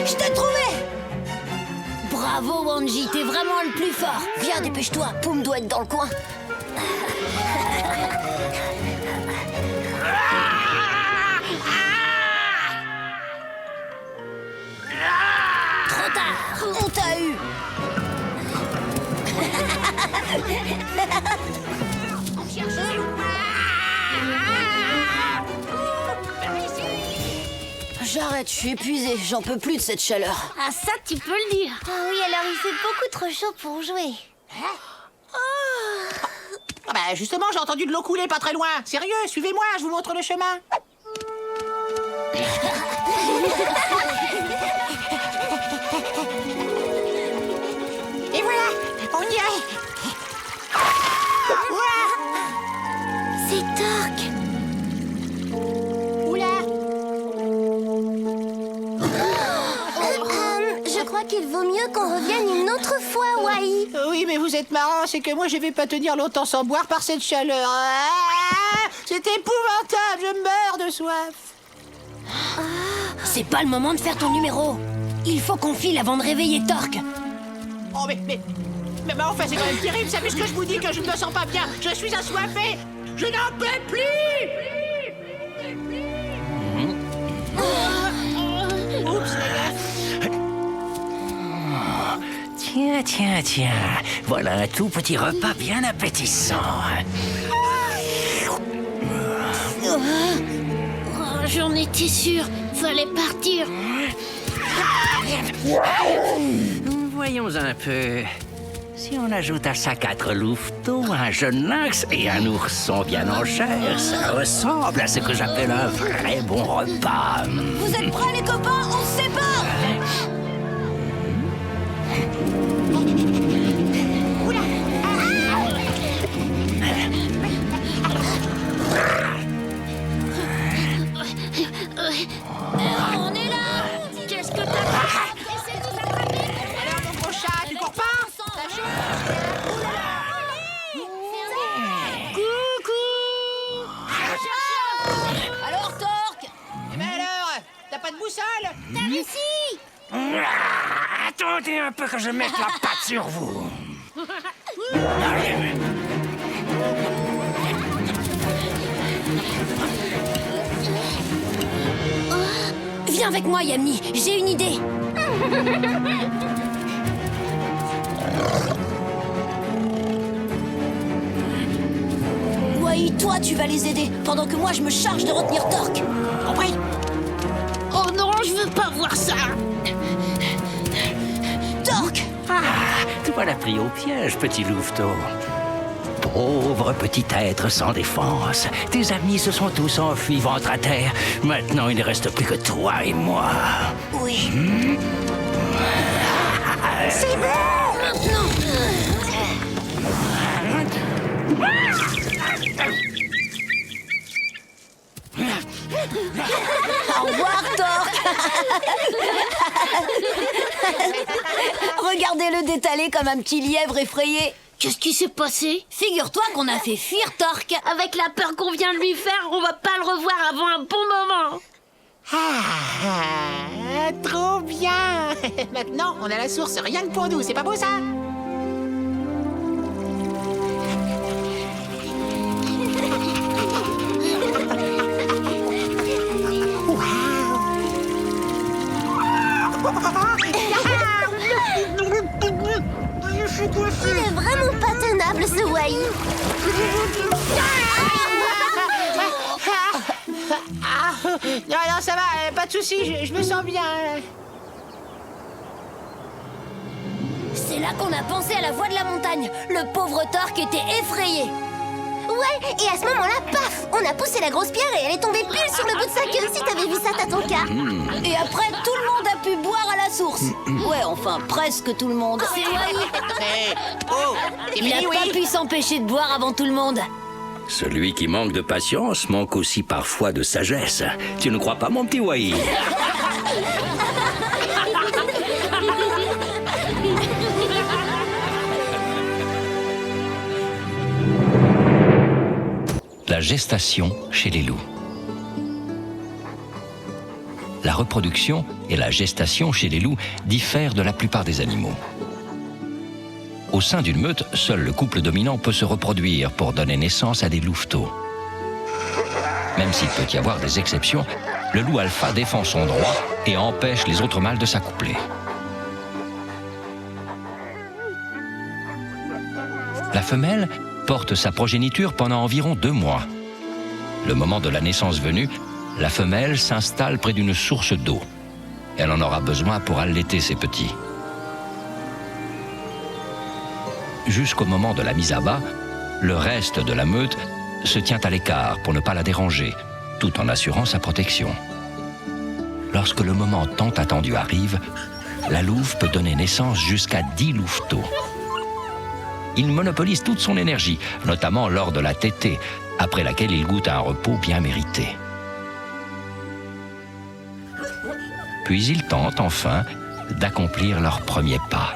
Je t'ai trouvé. Bravo, Wanji, t'es vraiment le plus fort. Viens, dépêche-toi, Poum doit être dans le coin. Trop tard, on t'a eu. J'arrête, je suis épuisée, j'en peux plus de cette chaleur. Ah, ça, tu peux le dire. Ah oui, alors il fait beaucoup trop chaud pour jouer. Ah bah justement, j'ai entendu de l'eau couler pas très loin. Sérieux, suivez-moi, je vous montre le chemin. Et voilà, on y est. C'est Torque. Oula. Je crois qu'il vaut mieux qu'on revienne une autre fois, Wai. Oui, mais vous êtes marrant, c'est que moi je vais pas tenir longtemps sans boire par cette chaleur. Ah, c'est épouvantable, je meurs de soif. C'est pas le moment de faire ton numéro. Il faut qu'on file avant de réveiller Torque. Oh mais enfin c'est quand même terrible, ça, puisque je vous dis que je ne me sens pas bien, je suis assoiffé, je n'en peux plus. Oups, Tiens, voilà un tout petit repas bien appétissant. Oh, j'en étais sûre. Fallait partir. Voyons un peu. Si on ajoute à ça 4 louveteaux, un jeune lynx et un ourson bien en chair, ça ressemble à ce que j'appelle un vrai bon repas. Vous êtes prêts, les copains? On se sépare. On est là. Qu'est-ce que t'as fait? Alors mon gros chat, tu cours pas? Alors, Torque? Eh ben alors, t'as pas de boussole? T'as réussi? Attendez un peu que je mette la patte sur vous. Viens avec moi, Yami. J'ai une idée. Wai, toi, tu vas les aider, pendant que moi, je me charge de retenir Torque. Compris? Oh non, je veux pas voir ça. Torque! Tu voilà pris au piège, petit louveteau. Pauvre petit être sans défense. Tes amis se sont tous enfuis ventre à terre. Maintenant, il ne reste plus que toi et moi. Oui. C'est bon! Maintenant! Au revoir, Torque. Regardez-le détaler comme un petit lièvre effrayé. Qu'est-ce qui s'est passé? Figure-toi qu'on a fait fuir Torque. Avec la peur qu'on vient de lui faire, on va pas le revoir avant un bon moment. Trop bien. Maintenant, on a la source rien que pour nous, c'est pas beau ça? Il est vraiment pas tenable, ce Wai. Non, ça va, pas de soucis, je me sens bien. C'est là qu'on a pensé à la voix de la montagne. Le pauvre Torque était effrayé. Ouais, et à ce moment-là, paf, on a poussé la grosse pierre et elle est tombée pile sur le bout de sa queue. Si t'avais vu ça, Tatonka. Et après, tout le monde a pu boire à la source. Ouais, enfin, presque tout le monde. C'est Wai. Il n'a pas pu s'empêcher de boire avant tout le monde. Celui qui manque de patience manque aussi parfois de sagesse. Tu ne crois pas, mon petit Wai? La gestation chez les loups. La reproduction et la gestation chez les loups diffèrent de la plupart des animaux. Au sein d'une meute, seul le couple dominant peut se reproduire pour donner naissance à des louveteaux. Même s'il peut y avoir des exceptions, le loup alpha défend son droit et empêche les autres mâles de s'accoupler. La femelle porte sa progéniture pendant environ 2 mois. Le moment de la naissance venu, la femelle s'installe près d'une source d'eau. Elle en aura besoin pour allaiter ses petits. Jusqu'au moment de la mise à bas, le reste de la meute se tient à l'écart pour ne pas la déranger, tout en assurant sa protection. Lorsque le moment tant attendu arrive, la louve peut donner naissance jusqu'à 10 louveteaux. Il monopolise toute son énergie, notamment lors de la tétée, après laquelle il goûte à un repos bien mérité. Puis ils tentent enfin d'accomplir leur premier pas.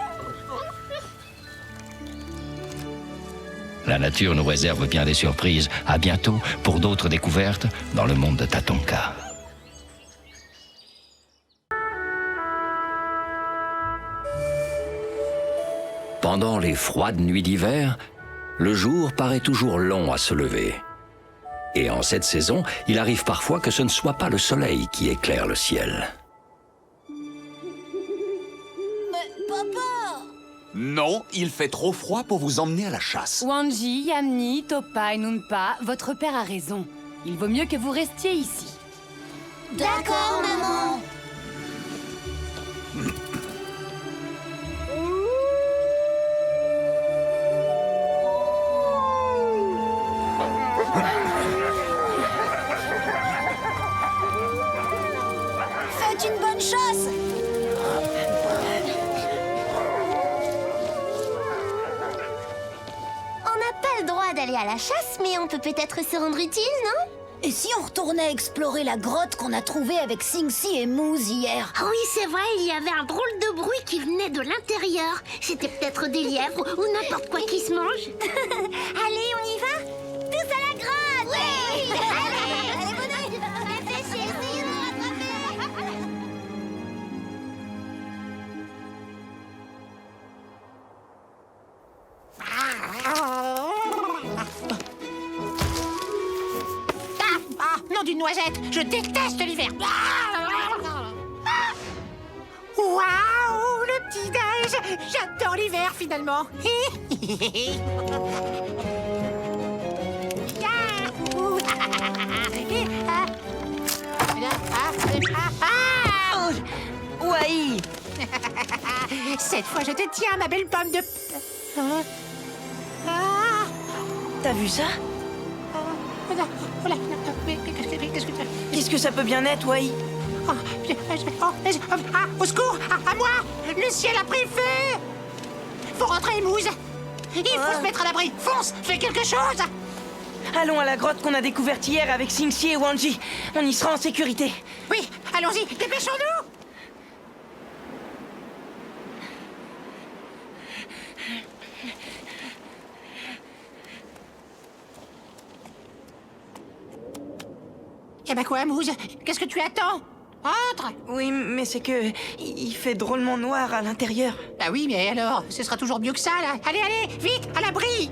La nature nous réserve bien des surprises. À bientôt pour d'autres découvertes dans le monde de Tatonka. Pendant les froides nuits d'hiver, le jour paraît toujours long à se lever. Et en cette saison, il arrive parfois que ce ne soit pas le soleil qui éclaire le ciel. Mais papa! Non, il fait trop froid pour vous emmener à la chasse. Wanji, Yamni, Topa et Nunpa, votre père a raison. Il vaut mieux que vous restiez ici. D'accord, maman! Faites une bonne chasse! On n'a pas le droit d'aller à la chasse, mais on peut peut-être se rendre utile, non? Et si on retournait explorer la grotte qu'on a trouvée avec Sing-Si et Moose hier? Ah oui, c'est vrai, il y avait un drôle de bruit qui venait de l'intérieur. C'était peut-être des lièvres ou n'importe quoi qui se mange. Allez, on y va? Tous à la grotte! Oui! Allez, bonhomme! Réfléchis, essayez de nous rattraper! Nom d'une noisette, je déteste l'hiver. Waouh, le petit-déj. J'adore l'hiver, finalement. Wai! Cette fois, je te tiens, ma belle pomme de... T'as vu ça? Qu'est-ce que tu... Qu'est-ce que ça peut bien être, Wai? Au secours! À moi! Le ciel a pris feu! Faut rentrer, Mousse! Il faut se mettre à l'abri! Fonce! Fais quelque chose! Allons à la grotte qu'on a découverte hier avec Sing-Si et Wanji. On y sera en sécurité. Oui, allons-y! Dépêchons-nous! Eh ben quoi, Mousse? Qu'est-ce que tu attends? Entre! Oui, mais c'est que... il fait drôlement noir à l'intérieur. Bah oui, mais alors, ce sera toujours mieux que ça, là. Allez, allez, vite, à l'abri!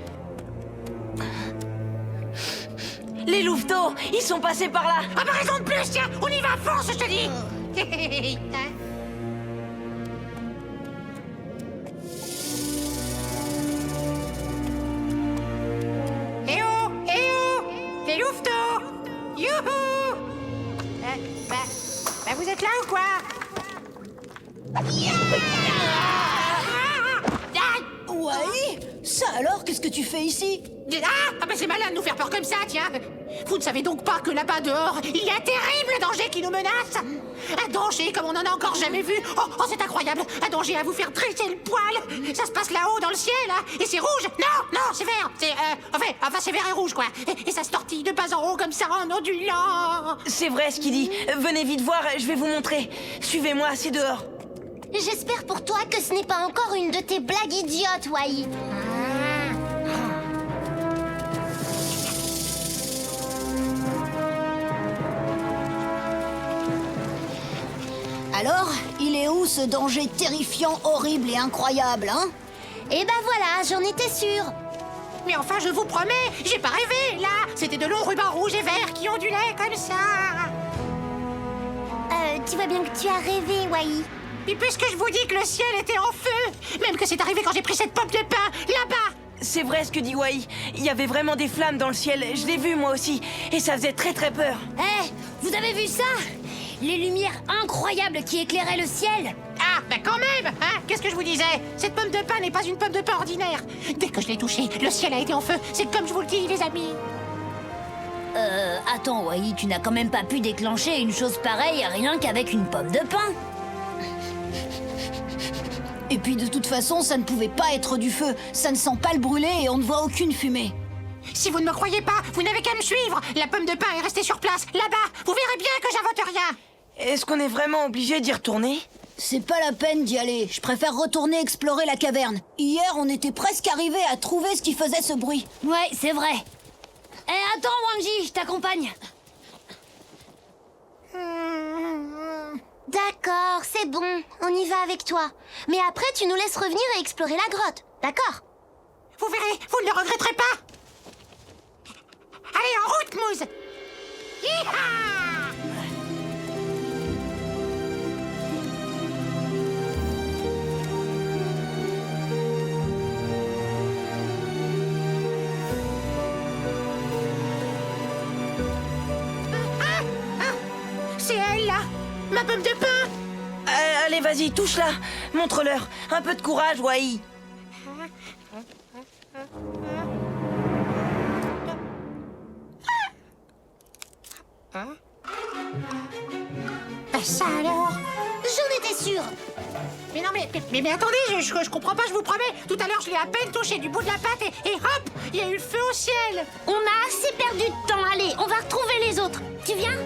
Les louveteaux, ils sont passés par là. Ah bah raison de plus, tiens, on y va, fonce, je te dis! Hein? 」 « 」 « 」 « 」 « 」 « 」 « 」 « 」 « 」 « 」 « 」 « 」 « 」 « 」 « 」 « 」 « 」 « 」 « 」 « 」 « 」 « 」 « 」 « 」 « 」 « 」 « 」 « 」 « 」 « 」 « Ça alors, qu'est-ce que tu fais ici? Ah bah c'est malin de nous faire peur comme ça, tiens. Vous ne savez donc pas que là-bas dehors, il y a un terrible danger qui nous menace. Un danger comme on n'en a encore jamais vu. Oh, c'est incroyable. Un danger à vous faire dresser le poil. Ça se passe là-haut dans le ciel, là. Et c'est rouge. Non, c'est vert. C'est, enfin, c'est vert et rouge, quoi. Et ça se tortille de bas en haut comme ça, en ondulant. C'est vrai ce qu'il dit. Venez vite voir, je vais vous montrer. Suivez-moi, c'est dehors. J'espère pour toi que ce n'est pas encore une de tes blagues idiotes, Wai. Alors, il est où ce danger terrifiant, horrible et incroyable, hein? Eh ben voilà, j'en étais sûre. Mais enfin, je vous promets, j'ai pas rêvé, là. C'était de longs rubans rouges et verts qui ondulaient comme ça. Tu vois bien que tu as rêvé, Wai. Et puisque je vous dis que le ciel était en feu, même que c'est arrivé quand j'ai pris cette pomme de pain, là-bas. C'est vrai ce que dit Wai. Il y avait vraiment des flammes dans le ciel. Je l'ai vu moi aussi. Et ça faisait très très peur. Hé, vous avez vu ça? Les lumières incroyables qui éclairaient le ciel. Ah, bah quand même, hein. Qu'est-ce que je vous disais? Cette pomme de pain n'est pas une pomme de pain ordinaire. Dès que je l'ai touchée, le ciel a été en feu. C'est comme je vous le dis, les amis. Attends, Wai, tu n'as quand même pas pu déclencher une chose pareille rien qu'avec une pomme de pain. Et puis de toute façon, ça ne pouvait pas être du feu. Ça ne sent pas le brûler et on ne voit aucune fumée. Si vous ne me croyez pas, vous n'avez qu'à me suivre. La pomme de pain est restée sur place, là-bas. Vous verrez bien que j'invente rien. Est-ce qu'on est vraiment obligé d'y retourner? C'est pas la peine d'y aller. Je préfère retourner explorer la caverne. Hier, on était presque arrivé à trouver ce qui faisait ce bruit. Ouais, c'est vrai. Eh, attends, Wanji, je t'accompagne. D'accord, c'est bon, on y va avec toi. Mais après, tu nous laisses revenir et explorer la grotte, d'accord? Vous verrez, vous ne le regretterez pas. Allez, en route, Mousse. Hi-ha! C'est elle, là. Ma pomme de pain. Allez, vas-y, touche-la. Montre-leur. Un peu de courage, Wai. Ça alors? J'en étais sûre. Mais non, mais attendez, je comprends pas, je vous promets. Tout à l'heure, je l'ai à peine touché du bout de la patte et hop, il y a eu le feu au ciel. On a assez perdu de temps, allez, on va retrouver les autres. Tu viens?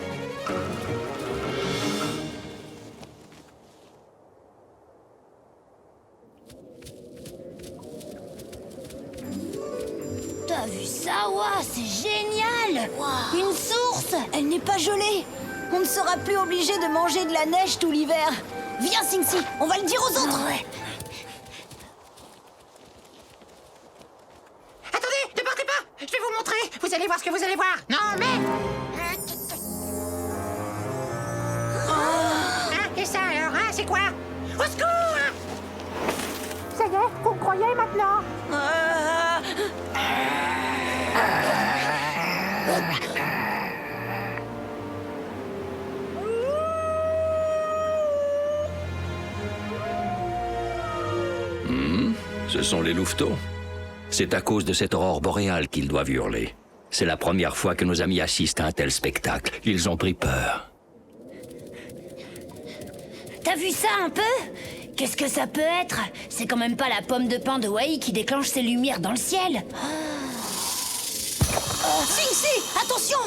T'as vu ça? Ouah, c'est génial! Une source! Elle n'est pas gelée! On ne sera plus obligé de manger de la neige tout l'hiver! Viens, Singsi, on va le dire aux autres! Attendez, ne partez pas. Je vais vous montrer. Vous allez voir ce que vous allez voir. Non, mais... Hein, et ça alors, hein, c'est quoi? Au secours! Ça y est, vous me croyez maintenant? Ce sont les louveteaux. C'est à cause de cette aurore boréale qu'ils doivent hurler. C'est la première fois que nos amis assistent à un tel spectacle. Ils ont pris peur. T'as vu ça un peu? Qu'est-ce que ça peut être? C'est quand même pas la pomme de pain de Wai qui déclenche ses lumières dans le ciel. Singsi, attention!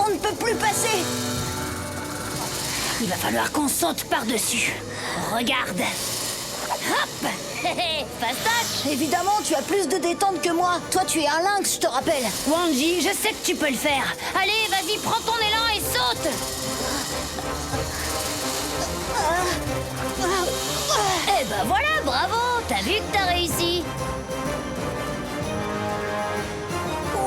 On ne peut plus passer! Il va falloir qu'on saute par-dessus. Regarde! Hop! Fastoche! Évidemment, tu as plus de détente que moi. Toi, tu es un lynx, je te rappelle. Wanji, je sais que tu peux le faire. Allez, vas-y, prends ton élan et saute! Eh ben voilà, bravo! T'as vu que t'as réussi?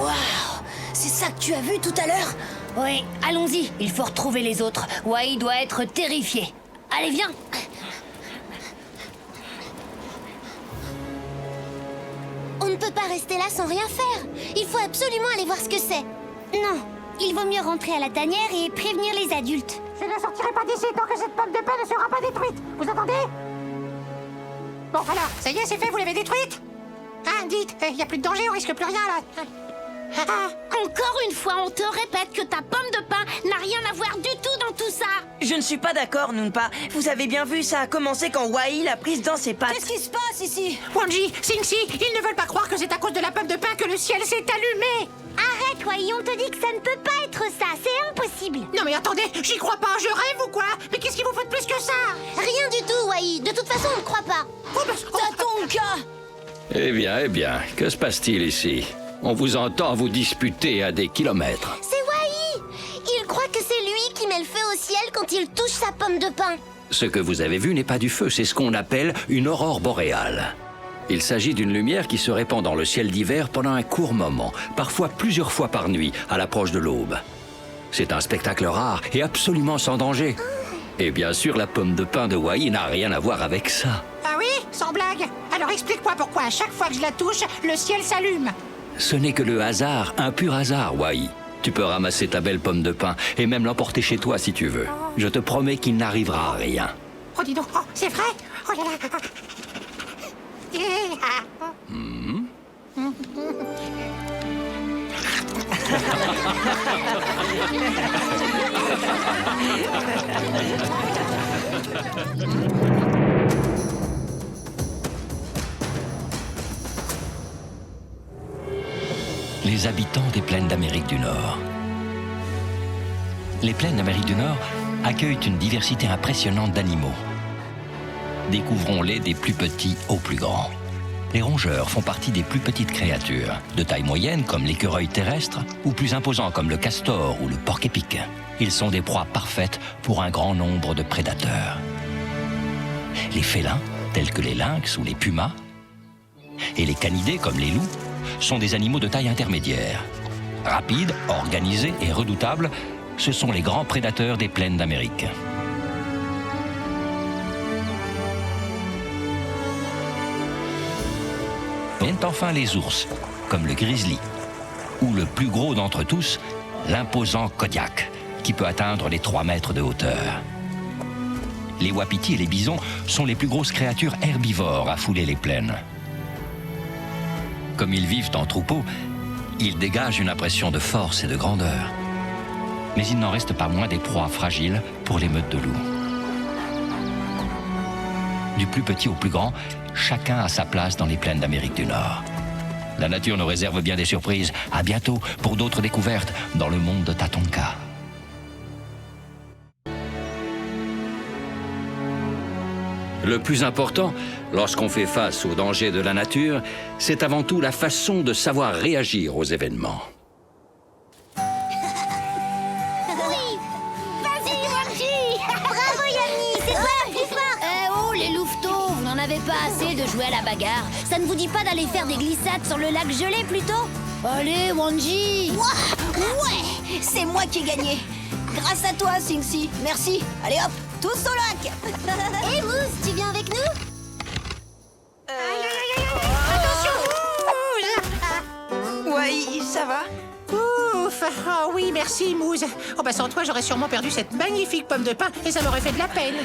Waouh! C'est ça que tu as vu tout à l'heure? Oui, allons-y, il faut retrouver les autres. Wai doit être terrifié. Allez, viens! On ne peut pas rester là sans rien faire. Il faut absolument aller voir ce que c'est. Non, Il vaut mieux rentrer à la tanière et prévenir les adultes. Je ne sortirai pas d'ici tant que cette pomme de pain ne sera pas détruite. Vous entendez? Bon, voilà, ça y est, c'est fait, vous l'avez détruite? Hein, dites, il n'y a plus de danger, on risque plus rien, là. Encore une fois, on te répète que ta pomme de pain n'a rien à voir du tout dans tout ça. Je ne suis pas d'accord, Noonpa. Vous avez bien vu, ça a commencé quand Wai l'a prise dans ses pattes. Qu'est-ce qui se passe ici? Wanji, Singsi, ils ne veulent pas croire que c'est à cause de la pomme de pain que le ciel s'est allumé. Arrête, Wai, on te dit que ça ne peut pas être ça, c'est impossible. Non mais attendez, j'y crois pas, je rêve ou quoi? Mais qu'est-ce qu'il vous faut de plus que ça? Rien du tout, Wai, de toute façon on ne croit pas. Oh, bah, Tatonka! Eh bien, que se passe-t-il ici? On vous entend vous disputer à des kilomètres. C'est Wai. Il croit que c'est lui qui met le feu au ciel quand il touche sa pomme de pain. Ce que vous avez vu n'est pas du feu, c'est ce qu'on appelle une aurore boréale. Il s'agit d'une lumière qui se répand dans le ciel d'hiver pendant un court moment, parfois plusieurs fois par nuit, à l'approche de l'aube. C'est un spectacle rare et absolument sans danger. Et bien sûr, la pomme de pain de Wai n'a rien à voir avec ça. Ah oui? Sans blague? Alors explique-moi pourquoi à chaque fois que je la touche, le ciel s'allume. Ce n'est que le hasard, un pur hasard, Wai. Tu peux ramasser ta belle pomme de pain et même l'emporter chez toi si tu veux. Je te promets qu'il n'arrivera rien. Oh dis donc, oh, c'est vrai? Oh là là. Les habitants des plaines d'Amérique du Nord. Les plaines d'Amérique du Nord accueillent une diversité impressionnante d'animaux. Découvrons-les des plus petits aux plus grands. Les rongeurs font partie des plus petites créatures, de taille moyenne comme l'écureuil terrestre, ou plus imposants comme le castor ou le porc-épic. Ils sont des proies parfaites pour un grand nombre de prédateurs. Les félins, tels que les lynx ou les pumas, et les canidés comme les loups, sont des animaux de taille intermédiaire. Rapides, organisés et redoutables, ce sont les grands prédateurs des plaines d'Amérique. Viennent enfin les ours, comme le grizzly, ou le plus gros d'entre tous, l'imposant Kodiak, qui peut atteindre les 3 mètres de hauteur. Les wapitis et les bisons sont les plus grosses créatures herbivores à fouler les plaines. Comme ils vivent en troupeau, ils dégagent une impression de force et de grandeur. Mais il n'en reste pas moins des proies fragiles pour les meutes de loups. Du plus petit au plus grand, chacun a sa place dans les plaines d'Amérique du Nord. La nature nous réserve bien des surprises. À bientôt pour d'autres découvertes dans le monde de Tatonka. Le plus important, lorsqu'on fait face aux dangers de la nature, c'est avant tout la façon de savoir réagir aux événements. Oui. Vas-y, Wanji. Bravo, Yami, c'est toi la plus forte. Eh oh, les louveteaux, vous n'en avez pas assez de jouer à la bagarre. Ça ne vous dit pas d'aller faire des glissades sur le lac gelé plutôt? Allez, Wanji. Ouais, c'est moi qui ai gagné. Grâce à toi, Singsi. Merci. Allez hop, tous au lac. Hé, Mousse, tu viens avec nous? Wai, ça va? Ouf. Oh oui, merci, Mousse. Oh bah sans toi, j'aurais sûrement perdu cette magnifique pomme de pain et ça m'aurait fait de la peine.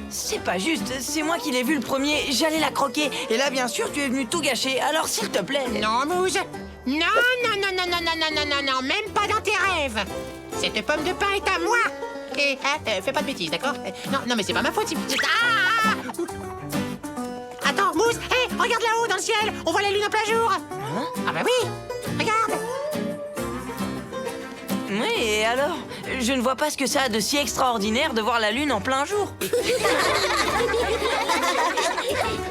C'est pas juste, c'est moi qui l'ai vu le premier, j'allais la croquer. Et là, bien sûr, tu es venu tout gâcher, alors s'il te plaît. Non, Mousse. Non, non, non, non, non, non, non, non, non, non, même pas dans tes rêves. Cette pomme de pain est à moi. Et fais pas de bêtises, d'accord? Non, non, mais c'est pas ma faute. Ah, attends, Mousse, hé, regarde là-haut dans le ciel. On voit la lune en plein jour. Hein? Ah bah oui, regarde. Oui, et alors? Je ne vois pas ce que ça a de si extraordinaire de voir la lune en plein jour.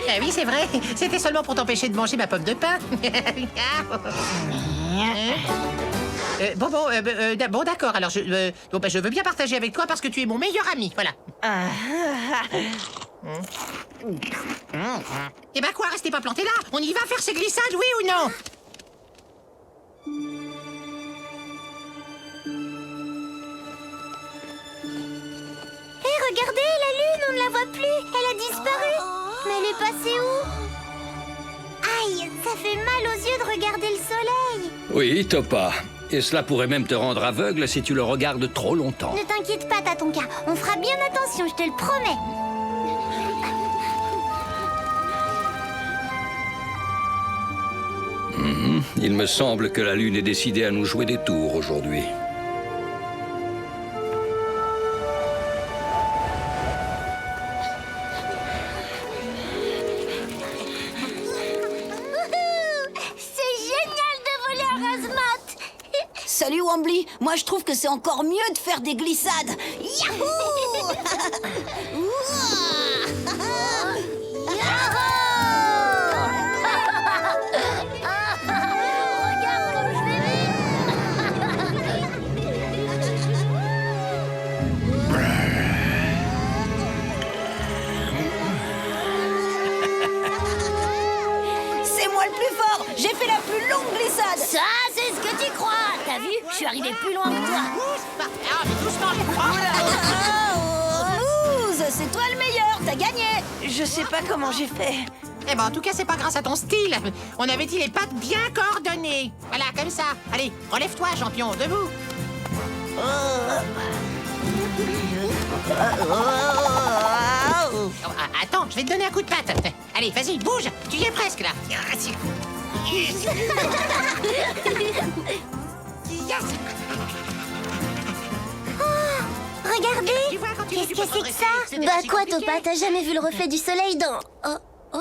Eh oui, c'est vrai. C'était seulement pour t'empêcher de manger ma pomme de pain. Bon, d'accord. Alors, je veux bien partager avec toi parce que tu es mon meilleur ami. Voilà. Eh ben quoi, restez pas plantés là. On y va faire ces glissades, oui ou non? Hé, regardez, la lune, on ne la voit plus. Elle a disparu. Mais elle est passée où? Aïe, ça fait mal aux yeux de regarder le soleil. Oui, Topa. Et cela pourrait même te rendre aveugle si tu le regardes trop longtemps. Ne t'inquiète pas, Tatonka. On fera bien attention, je te le promets. Il me semble que la Lune est décidée à nous jouer des tours aujourd'hui. C'est génial de voler à Razmat. Salut Wambly, moi je trouve que c'est encore mieux de faire des glissades. Yahoo! Regarde comme je vais C'est moi le plus fort. J'ai fait la plus longue glissade. Ça, c'est ce que tu crois. T'as vu? Je suis arrivé plus loin que toi. Ah, mais doucement, Louz, c'est toi le meilleur. T'as gagné. Je sais pas comment j'ai fait. Eh ben, en tout cas, c'est pas grâce à ton style. On avait dit les pattes bien coordonnées. Voilà, comme ça. Allez, relève-toi, champion, debout. Oh, attends, je vais te donner un coup de patte. Allez, vas-y, bouge. Tu y es presque, là. Regardez. Tu vois, quand tu Qu'est-ce tu que peux c'est que progresser, ça? c'était Bah si quoi, compliqué. Topa, t'as jamais vu le reflet du soleil dans... Oh, oh.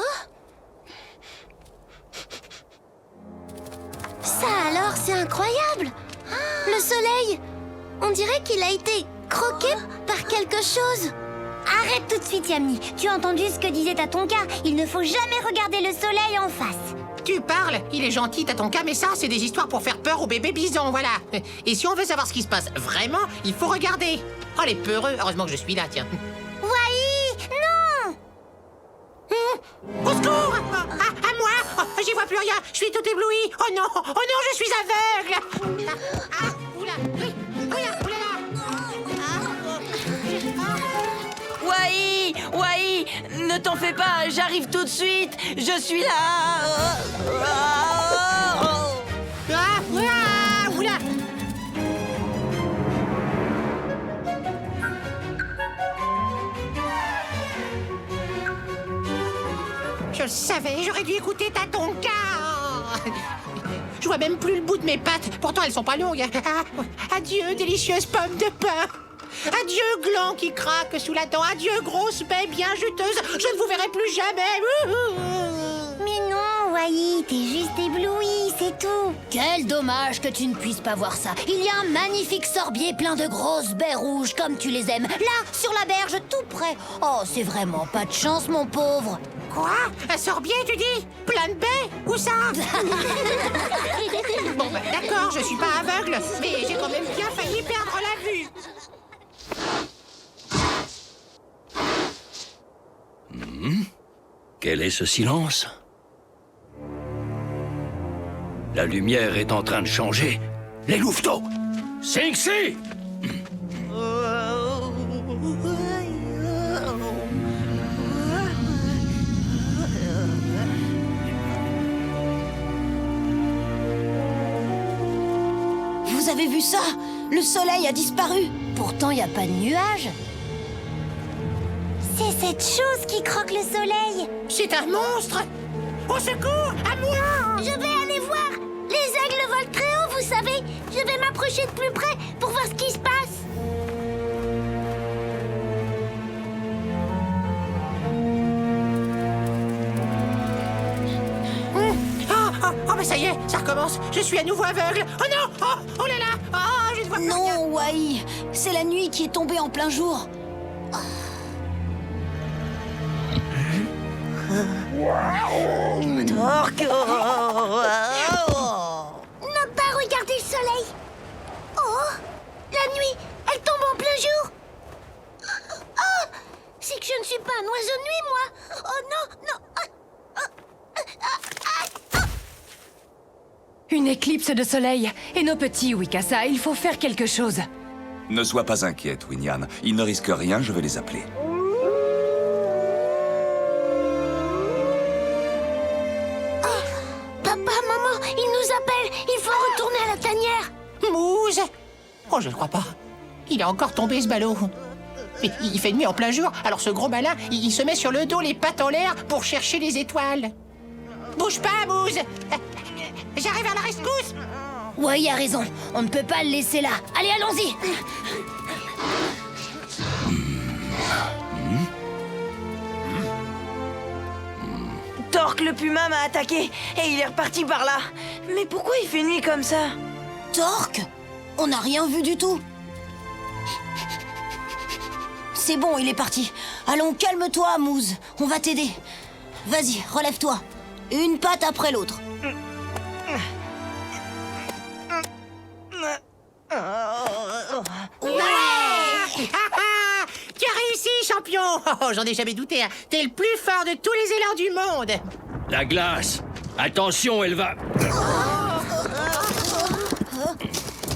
Ça alors, c'est incroyable. Le soleil, on dirait qu'il a été croqué par quelque chose. Arrête tout de suite, Yami. Tu as entendu ce que disait Tatonka. Il ne faut jamais regarder le soleil en face. Tu parles, il est gentil, t'as ton cas, mais ça, c'est des histoires pour faire peur aux bébés bisons, voilà. Et si on veut savoir ce qui se passe vraiment, il faut regarder. Oh, les peureux, heureusement que je suis là, tiens. Wai, non. Au secours! À moi! Oh, j'y vois plus rien, je suis tout ébloui. Oh non, je suis aveugle. Oula, oui, oula là. Wai, ne t'en fais pas, j'arrive tout de suite. Je suis là. Oula. Je le savais, j'aurais dû écouter Tatonka. Je vois même plus le bout de mes pattes, pourtant elles sont pas longues. Adieu, délicieuse pomme de pain. Adieu, gland qui craque sous la dent. Adieu, grosse baie bien juteuse. Je ne vous verrai plus jamais. Mais non, Wai, t'es juste ébloui, c'est tout. Quel dommage que tu ne puisses pas voir ça. Il y a un magnifique sorbier plein de grosses baies rouges comme tu les aimes. Là, sur la berge, tout près. Oh, c'est vraiment pas de chance, mon pauvre. Quoi? Un sorbier, tu dis? Plein de baies? Où ça? Bon, bah, d'accord, je suis pas aveugle, mais j'ai quand même bien failli perdre la vue. Quel est ce silence? La lumière est en train de changer. Les louveteaux! Sing-Si! Vous avez vu ça? Le soleil a disparu. Pourtant, il n'y a pas de nuages. C'est cette chose qui croque le soleil. C'est un monstre! Au secours! À moi! Je vais aller voir. Les aigles volent très haut, vous savez. Je vais m'approcher de plus près pour voir ce qui se passe. Oh, mais ça y est, ça recommence. Je suis à nouveau aveugle. Oh non! Oh là là! Oh, je ne vois plus rien. Non, Wai, c'est la nuit qui est tombée en plein jour. Ne pas regarder le soleil. Oh, la nuit, elle tombe en plein jour. Oh, c'est que je ne suis pas un oiseau de nuit, moi. Oh non. Une éclipse de soleil. Et nos petits, Wikasa, il faut faire quelque chose. Ne sois pas inquiète, Winyan. Ils ne risquent rien, je vais les appeler. Papa, maman, ils nous appellent. Il faut retourner à la tanière. Mousse? Oh, je ne crois pas. Il est encore tombé, ce ballot. Mais il fait nuit en plein jour, alors ce gros malin, il se met sur le dos, les pattes en l'air, pour chercher les étoiles. Bouge pas, Mousse. J'arrive à la rescousse. Ouais, il a raison. On ne peut pas le laisser là. Allez, allons-y. Torque le puma m'a attaqué et il est reparti par là. Mais pourquoi il fait nuit comme ça? Torque? On n'a rien vu du tout. C'est bon, il est parti. Allons, calme-toi, Mousse. On va t'aider. Vas-y, relève-toi. Une patte après l'autre. Tu as réussi, champion. Oh, j'en ai jamais douté. Hein. T'es le plus fort de tous les élans du monde. La glace. Attention, elle va...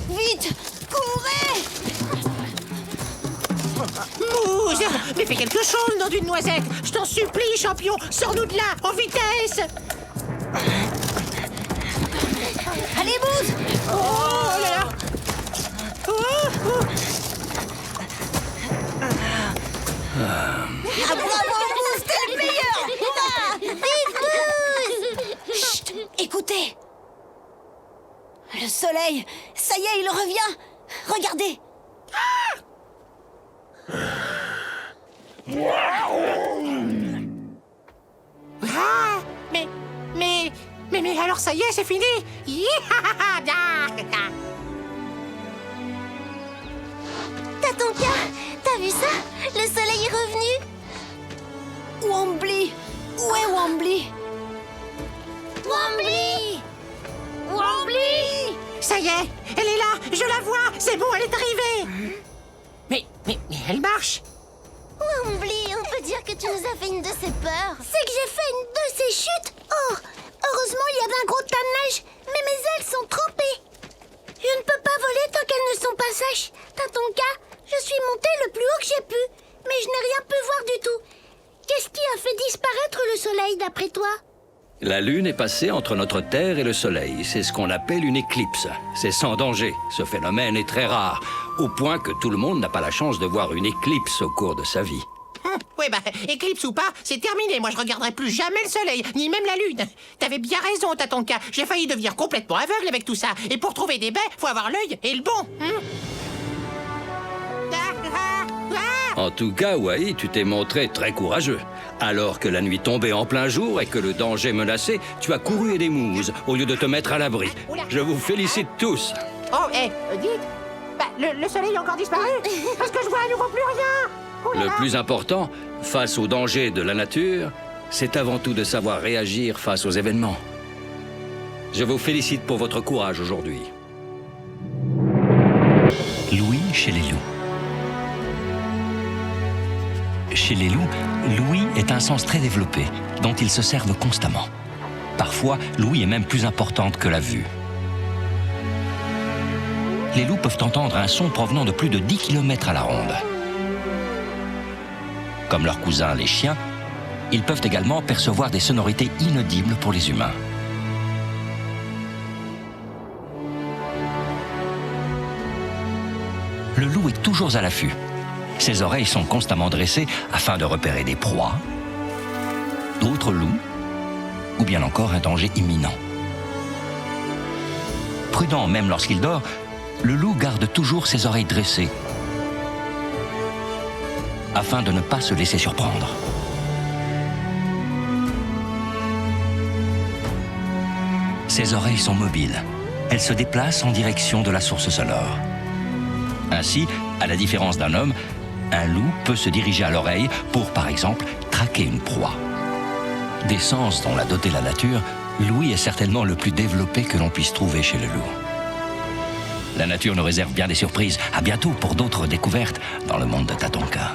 Vite, courez! Mousse, mais fais quelque chose, nom d'une noisette. Je t'en supplie, champion. Sors-nous de là, en vitesse. Allez, Mousse! Oh là là. Ah, bravo, Mousse, t'es le meilleur! Vite, Mousse! Chut, écoutez! Le soleil, ça y est, il revient! Regardez! Ah, mais alors ça y est, c'est fini. Tatonka, t'as vu ça? Le soleil est revenu. Wombly! Où est Wombly? Wombly! Wombly! Ça y est, elle est là, je la vois, c'est bon, elle est arrivée. Mais elle marche. Wombly, on peut dire que tu nous as fait une de ces peurs. C'est que j'ai fait une de ces chutes. Oh, heureusement, il y avait un gros tas de neige, mais mes ailes sont trempées. Je ne peux pas voler tant qu'elles ne sont pas sèches. Tatonka, je suis montée le plus haut que j'ai pu, mais je n'ai rien pu voir du tout. Qu'est-ce qui a fait disparaître le soleil, d'après toi? La Lune est passée entre notre Terre et le Soleil. C'est ce qu'on appelle une éclipse. C'est sans danger. Ce phénomène est très rare, au point que tout le monde n'a pas la chance de voir une éclipse au cours de sa vie. Oui, éclipse ou pas, c'est terminé. Moi, je regarderai plus jamais le soleil, ni même la lune. T'avais bien raison, Tatonka. J'ai failli devenir complètement aveugle avec tout ça. Et pour trouver des baies, faut avoir l'œil et le bon. En tout cas, Wai, tu t'es montré très courageux. Alors que la nuit tombait en plein jour et que le danger menaçait, tu as couru aider Mousse au lieu de te mettre à l'abri. Je vous félicite tous. Oh, dites, le soleil a encore disparu. Parce que je vois à nouveau plus rien. Le plus important, face aux dangers de la nature, c'est avant tout de savoir réagir face aux événements. Je vous félicite pour votre courage aujourd'hui. Louis chez les loups. Chez les loups, l'ouïe est un sens très développé, dont ils se servent constamment. Parfois, l'ouïe est même plus importante que la vue. Les loups peuvent entendre un son provenant de plus de 10 km à la ronde. Comme leurs cousins, les chiens, ils peuvent également percevoir des sonorités inaudibles pour les humains. Le loup est toujours à l'affût. Ses oreilles sont constamment dressées afin de repérer des proies, d'autres loups, ou bien encore un danger imminent. Prudent même lorsqu'il dort, le loup garde toujours ses oreilles dressées afin de ne pas se laisser surprendre. Ses oreilles sont mobiles. Elles se déplacent en direction de la source sonore. Ainsi, à la différence d'un homme, un loup peut se diriger à l'oreille pour, par exemple, traquer une proie. Des sens dont l'a doté la nature, l'ouïe est certainement le plus développé que l'on puisse trouver chez le loup. La nature nous réserve bien des surprises. À bientôt pour d'autres découvertes dans le monde de Tatonka.